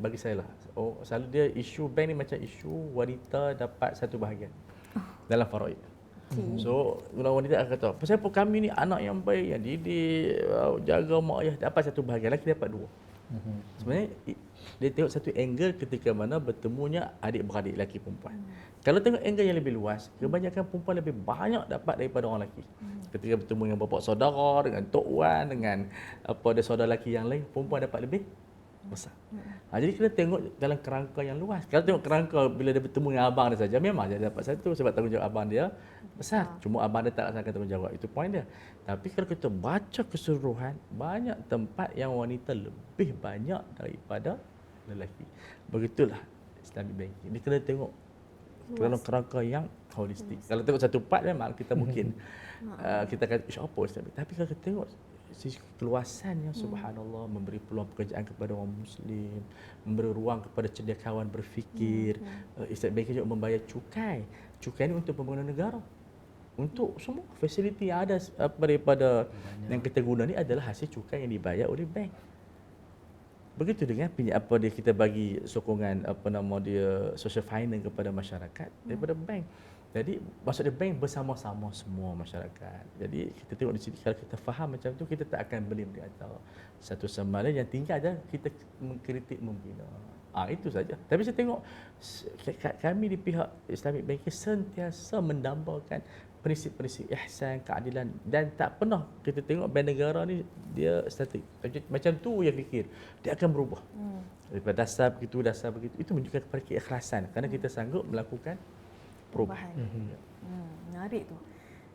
bagi saya lah, selalu dia isu bank ni macam isu wanita dapat satu bahagian dalam faraid. So orang wanita akan kata, pasal apa kami ni anak yang baik, yang didik, jaga mak ayah, dapat satu bahagian, lelaki dapat dua. Sebenarnya dia tengok satu angle ketika mana bertemunya adik-beradik lelaki perempuan. Kalau tengok angle yang lebih luas, kebanyakan perempuan lebih banyak dapat daripada orang lelaki. Ketika bertemu dengan bapa saudara, dengan tok wan, dengan ada saudara lelaki yang lain, perempuan dapat lebih besar. Jadi kita tengok dalam kerangka yang luas. Kalau tengok kerangka bila dia bertemu dengan abang dia saja, memang dia dapat satu sebab tanggungjawab abang dia besar. Cuma abang dia tak laksanakan tanggungjawab. Itu poin dia. Tapi kalau kita baca keseluruhan, banyak tempat yang wanita lebih banyak daripada lelaki. Begitulah Islamic banking. Dia kena tengok dalam kerangka yang holistik. Kalau tengok satu part memang kita mungkin kita akan apa Islamic. Tapi kalau kita tengok sisi keluasannya, subhanallah, memberi peluang pekerjaan kepada orang muslim, memberi ruang kepada cendekiawan berfikir. Islamic banking juga membayar cukai. Cukai ini untuk pembangunan negara. Untuk semua fasiliti yang ada daripada yang kita guna ni adalah hasil cukai yang dibayar oleh bank. Begitu dengan dia kita bagi sokongan social finance kepada masyarakat daripada bank. Jadi maksudnya bank bersama-sama semua masyarakat. Jadi kita tengok di sini, kalau kita faham macam tu, kita tak akan beli di antara satu sama lain. Yang tinggal adalah kita mengkritik, membina. Itu saja. Tapi saya tengok kami di pihak Islamic banking sentiasa mendambakan prinsip-prinsip ihsan, keadilan, dan tak pernah kita tengok bank negara ni dia statik. Macam tu yang fikir. Dia akan berubah. Daripada dasar begitu. Itu menunjukkan kepada keikhlasan kerana kita sanggup melakukan perubahan. Menarik tu.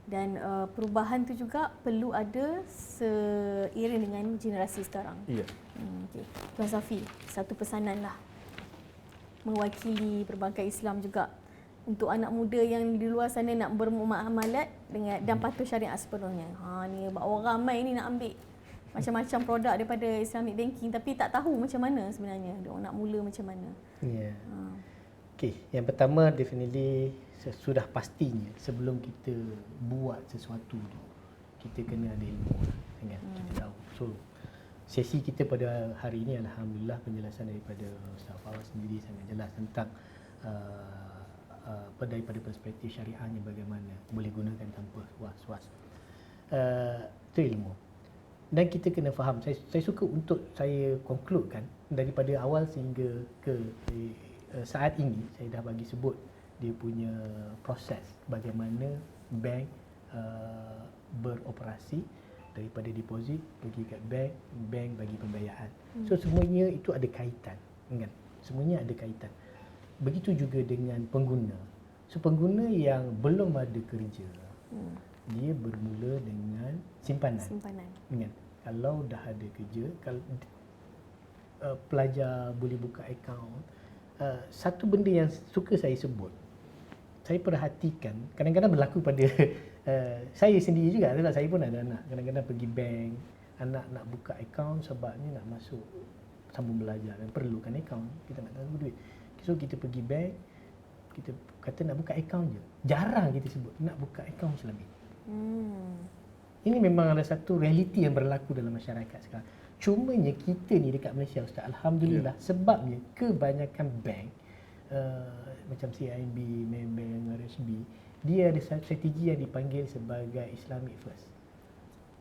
Dan perubahan tu juga perlu ada seiring dengan generasi sekarang. Ya. Okay. Tuan Safi, satu pesanan lah mewakili perbankan Islam juga untuk anak muda yang di luar sana nak bermuamalat dengan dan patuh syariat sepenuhnya. Ni orang ramai ni nak ambil macam-macam produk daripada Islamic banking tapi tak tahu macam mana sebenarnya dia orang nak mula macam mana. Ya. Okey, yang pertama definitely sudah pastinya sebelum kita buat sesuatu tu kita kena ada ilmu kan. Kita tahu. So sesi kita pada hari ini alhamdulillah penjelasan daripada Ustaz Fawaz sendiri sangat jelas tentang daripada perspektif syariahnya bagaimana boleh gunakan tanpa was-was. Itu ilmu. Dan kita kena faham, saya suka untuk saya concludekan daripada awal sehingga ke saat ini saya dah bagi sebut dia punya proses bagaimana bank beroperasi daripada deposit pergi kat bank bagi pembayaran. So semuanya itu ada kaitan, kan? Semuanya ada kaitan. Begitu juga dengan pengguna. So pengguna yang belum ada kerja, dia bermula dengan simpanan. Kan? Kalau dah ada kerja, kalau pelajar boleh buka akaun. Satu benda yang suka saya sebut, saya perhatikan kadang-kadang berlaku pada saya sendiri juga, sebab saya pun ada anak. Kadang-kadang pergi bank, anak nak buka akaun sebabnya nak masuk sambung belajar dan perlukan akaun, kita nak tahu duit. So kita pergi bank, kita kata nak buka akaun je. Jarang kita sebut nak buka akaun Islamic. Ini memang ada satu realiti yang berlaku dalam masyarakat sekarang. Cumanya kita ni dekat Malaysia Ustaz, alhamdulillah, sebabnya kebanyakan bank macam CIMB, Maybank, RSB, dia ada strategi yang dipanggil sebagai Islamic first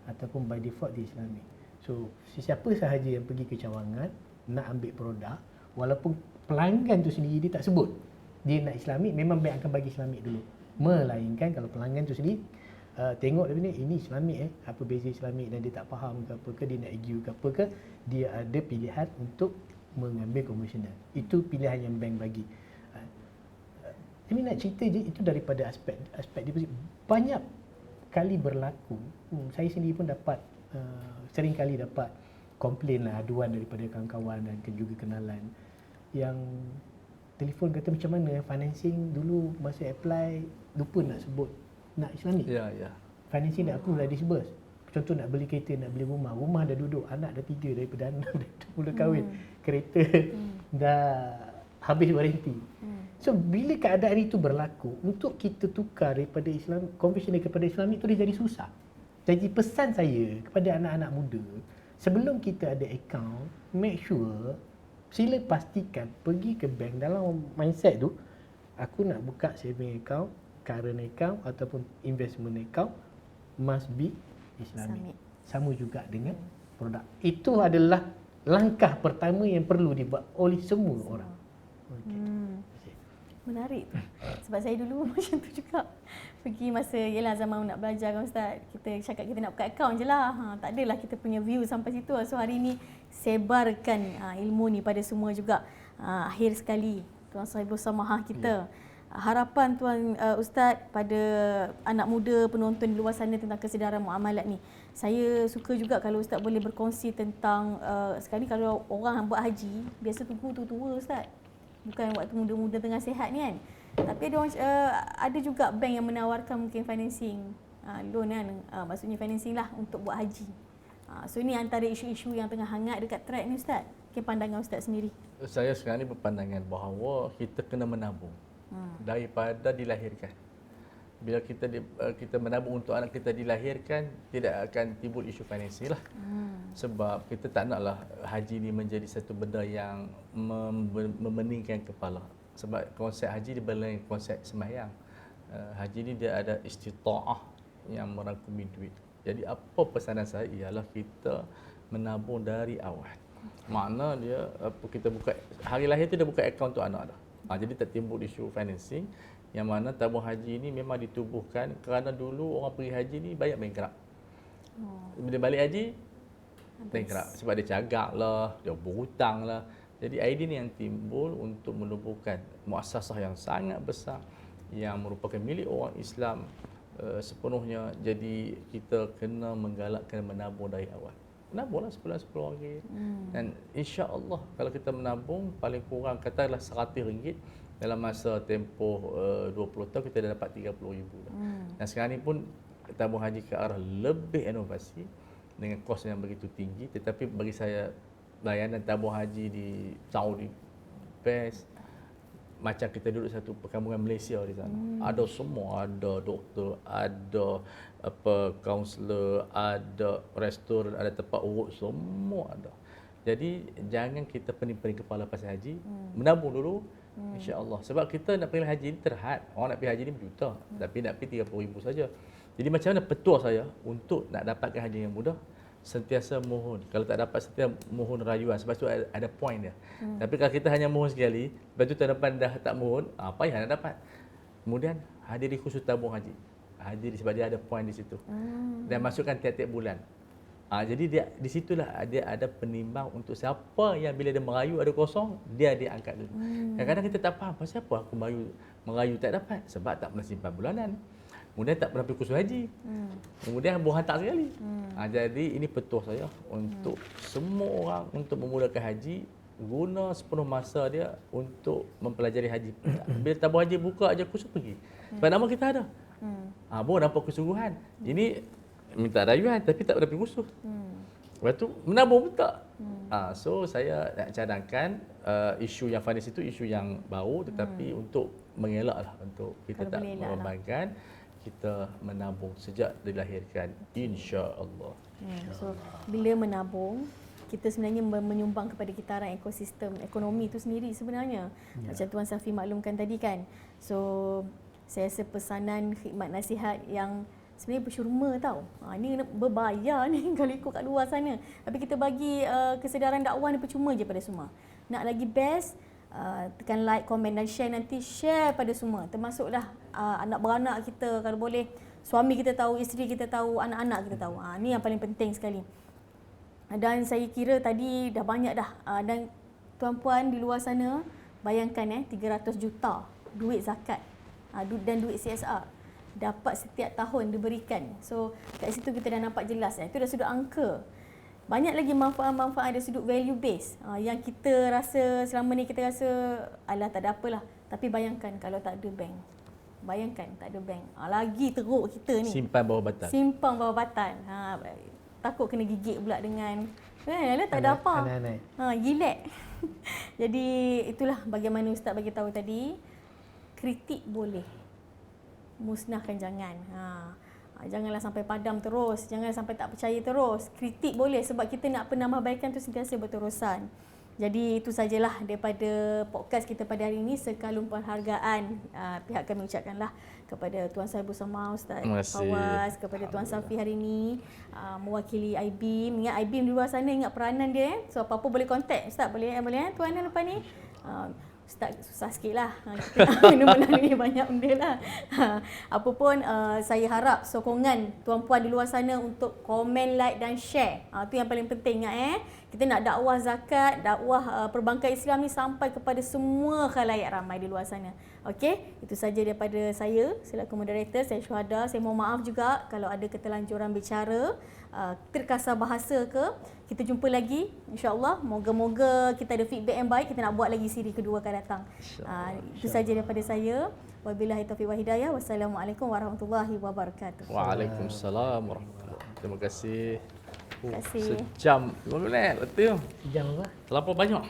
ataupun by default dia Islamic. So sesiapa sahaja yang pergi ke cawangan nak ambil produk, walaupun pelanggan tu sendiri dia tak sebut dia nak Islamic, memang bank akan bagi Islamic dulu. Melainkan kalau pelanggan tu sendiri tengok dia ini Islamic apa beza Islamic dan dia tak faham ke apa ke, dia nak argue ke apa ke, dia ada pilihan untuk mengambil konvensional. Itu pilihan yang bank bagi. Ini nak cerita je itu daripada aspek deposit. Banyak kali berlaku, saya sendiri pun dapat sering kali dapat komplain lah, aduan daripada kawan-kawan dan juga kenalan yang telefon kata macam mana financing dulu masa apply lupa nak sebut nak Islamic. Ya. Financing dah approve dah disburse. Contoh nak beli kereta, nak beli rumah dah duduk, anak dah 3 daripada anak dah mula kahwin, kereta dah habis warranty. So bila keadaan itu berlaku, untuk kita tukar daripada Islam konvensional kepada Islamic itu dia jadi susah. Jadi pesan saya kepada anak-anak muda, sebelum kita ada account, make sure sila pastikan pergi ke bank dalam mindset tu, aku nak buka saving account current account ataupun investment account must be Islamic. Sama juga dengan produk. Itu adalah langkah pertama yang perlu dibuat oleh semua orang. Menarik tu. Sebab saya dulu macam tu juga. Pergi masa yelah zaman nak belajar kan Ustaz, kita cakap kita nak buka akaun je lah. Tak adalah kita punya view sampai situ. So hari ni sebarkan ilmu ni pada semua juga. Akhir sekali Tuan Sahibul Samahah kita. Harapan Tuan Ustaz pada anak muda penonton di luar sana tentang kesedaran muamalat ni. Saya suka juga kalau Ustaz boleh berkongsi tentang sekali kalau orang buat haji biasa tunggu tua-tua Ustaz. Bukan waktu muda-muda tengah sihat ni kan. Tapi ada juga bank yang menawarkan mungkin financing, loan kan, maksudnya financing lah untuk buat haji. So ini antara isu-isu yang tengah hangat dekat track ni Ustaz. Mungkin pandangan Ustaz sendiri. Saya sekarang ni berpandangan bahawa kita kena menabung daripada dilahirkan. Bila kita menabung untuk anak kita dilahirkan, tidak akan timbul isu financial lah. Sebab kita tak naklah haji ni menjadi satu benda yang memeningkan kepala. Sebab konsep haji dia berlain konsep sembahyang. Haji ni dia ada istita'ah yang merangkumi duit. Jadi apa pesanan saya ialah kita menabung dari awal. Makna dia kita buka hari lahir tu dah buka akaun untuk anak dah. Jadi tak timbul isu financing. Yang mana tabung haji ni memang ditubuhkan kerana dulu orang pergi haji ni banyak bankrupt. Bila balik haji bankrupt sebab dia cagak lah, dia berhutang lah. Jadi idea ni yang timbul untuk menubuhkan muassasah yang sangat besar yang merupakan milik orang Islam sepenuhnya. Jadi kita kena menggalakkan menabung dari awal. Menabunglah sebulan RM10. Dan insya-Allah kalau kita menabung paling kurang katakanlah RM100 dalam masa tempoh 20 tahun kita dah dapat RM30,000 dah. Dan sekarang ni pun tabung haji ke arah lebih inovasi dengan kos yang begitu tinggi, tetapi bagi saya layanan tabung haji di Saudi best. Macam kita duduk satu perkampungan Malaysia di sana. Ada semua, ada doktor, ada kaunselor, ada restoran, ada tempat urut, semua ada. Jadi jangan kita pening-pening kepala pasal haji, menabung dulu. InsyaAllah. Sebab kita nak pergi haji ni terhad. Orang nak pergi haji ni berjuta, tapi nak pergi RM30,000 saja. Jadi macam mana petua saya untuk nak dapatkan haji yang mudah? Sentiasa mohon. Kalau tak dapat, sentiasa mohon rayuan. Sebab tu ada point dia. Tapi kalau kita hanya mohon sekali, lepas tu tahun depan dah tak mohon, payah nak dapat. Kemudian hadiri khusus tabung haji. Hadiri sebab dia ada point di situ. Dan masukkan tiap-tiap bulan. Jadi dia di situlah dia ada penimbang untuk siapa yang bila dia merayu ada kosong, dia angkat dulu. Kadang-kadang kita tak faham pasal apa aku merayu tak dapat, sebab tak pernah simpan bulanan. Kemudian tak pernah pergi kursus haji. Kemudian buah hantar sekali. Jadi ini petua saya untuk semua orang untuk memulakan haji, guna sepenuh masa dia untuk mempelajari haji. Bila tabung haji buka aja kursus pergi. Sebab nama kita ada. Baru nampak kesungguhan. Ini minta rayuan tapi tak pernah pergi kursus. Lepas tu menabung pun tak. So saya nak cadangkan isu yang finance itu isu yang baru, tetapi untuk mengelaklah untuk kita Kalau tak membebankan, kita menabung sejak dilahirkan, insya-Allah. So bila menabung, kita sebenarnya menyumbang kepada kitaran ekosistem ekonomi itu sendiri sebenarnya. Macam Tuan Safi maklumkan tadi kan. So saya rasa pesanan khidmat nasihat yang sebenarnya bersyurma tau. Ini berbayar ni kalau ikut kat luar sana. Tapi kita bagi kesedaran dakwah ni percuma je pada semua. Nak lagi best, tekan like, komen dan share nanti. Share pada semua. Termasuklah anak beranak kita kalau boleh. Suami kita tahu, isteri kita tahu, anak-anak kita tahu. Ni yang paling penting sekali. Dan saya kira tadi dah banyak dah. Dan tuan-puan di luar sana, bayangkan 300 juta duit zakat dan duit CSR. Dapat setiap tahun diberikan. So kat situ kita dah nampak jelas. Itu dah sudut angka. Banyak lagi manfaat-manfaat dari sudut value base yang kita rasa selama ni kita rasa alah tak ada apalah. Tapi bayangkan kalau tak ada bank. Bayangkan tak ada bank. Lagi teruk kita ni. Simpan bawah batal. Simpan bawah batal. Takut kena gigit pula dengan alah tak ada apa. Gilek. Jadi itulah bagaimana Ustaz bagi tahu tadi. Kritik boleh. Musnahkan jangan. Janganlah sampai padam terus, janganlah sampai tak percaya terus. Kritik boleh sebab kita nak penambahbaikan tu sentiasa berterusan. Jadi itu sajalah daripada podcast kita pada hari ini. Sekalung penghargaan pihak kami ucapkanlah kepada Tuan Saibul Sama, Ustaz Fawaz, kepada Tuan Safi hari ini mewakili IBIM. Ingat IBIM di luar sana, ingat peranan dia. So apa-apa boleh kontak Ustaz, boleh Tuan lepas ni. Ustaz susah sikit lah. Kita nak benda-benda ni banyak benda lah. Apa pun saya harap sokongan tuan-puan di luar sana untuk komen, like dan share. Itu yang paling penting ingat Kita nak dakwah zakat, dakwah perbankan Islam ni sampai kepada semua khalayak ramai di luar sana. Okey, itu saja daripada saya selaku moderator. Saya Syuhada. Saya mohon maaf juga kalau ada keterlanjuran bicara, terkasar bahasa ke. Kita jumpa lagi insya-Allah. Moga-moga kita ada feedback yang baik, kita nak buat lagi siri kedua akan datang. Itu saja daripada saya. Wabillahi taufiq wal hidayah. Wassalamualaikum warahmatullahi wabarakatuh. Waalaikumsalam warahmatullahi. Terima kasih. Terima kasih. Sejam 5 minit betul. Sejam apa? Terlampau banyak.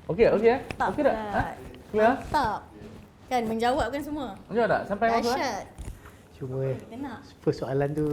Okey tak? Okey tak? Clear? Mantap. Kan menjawabkan semua. Menjawab tak? Sampai masuk? Dahsyat. Cuma Kita nak persoalan tu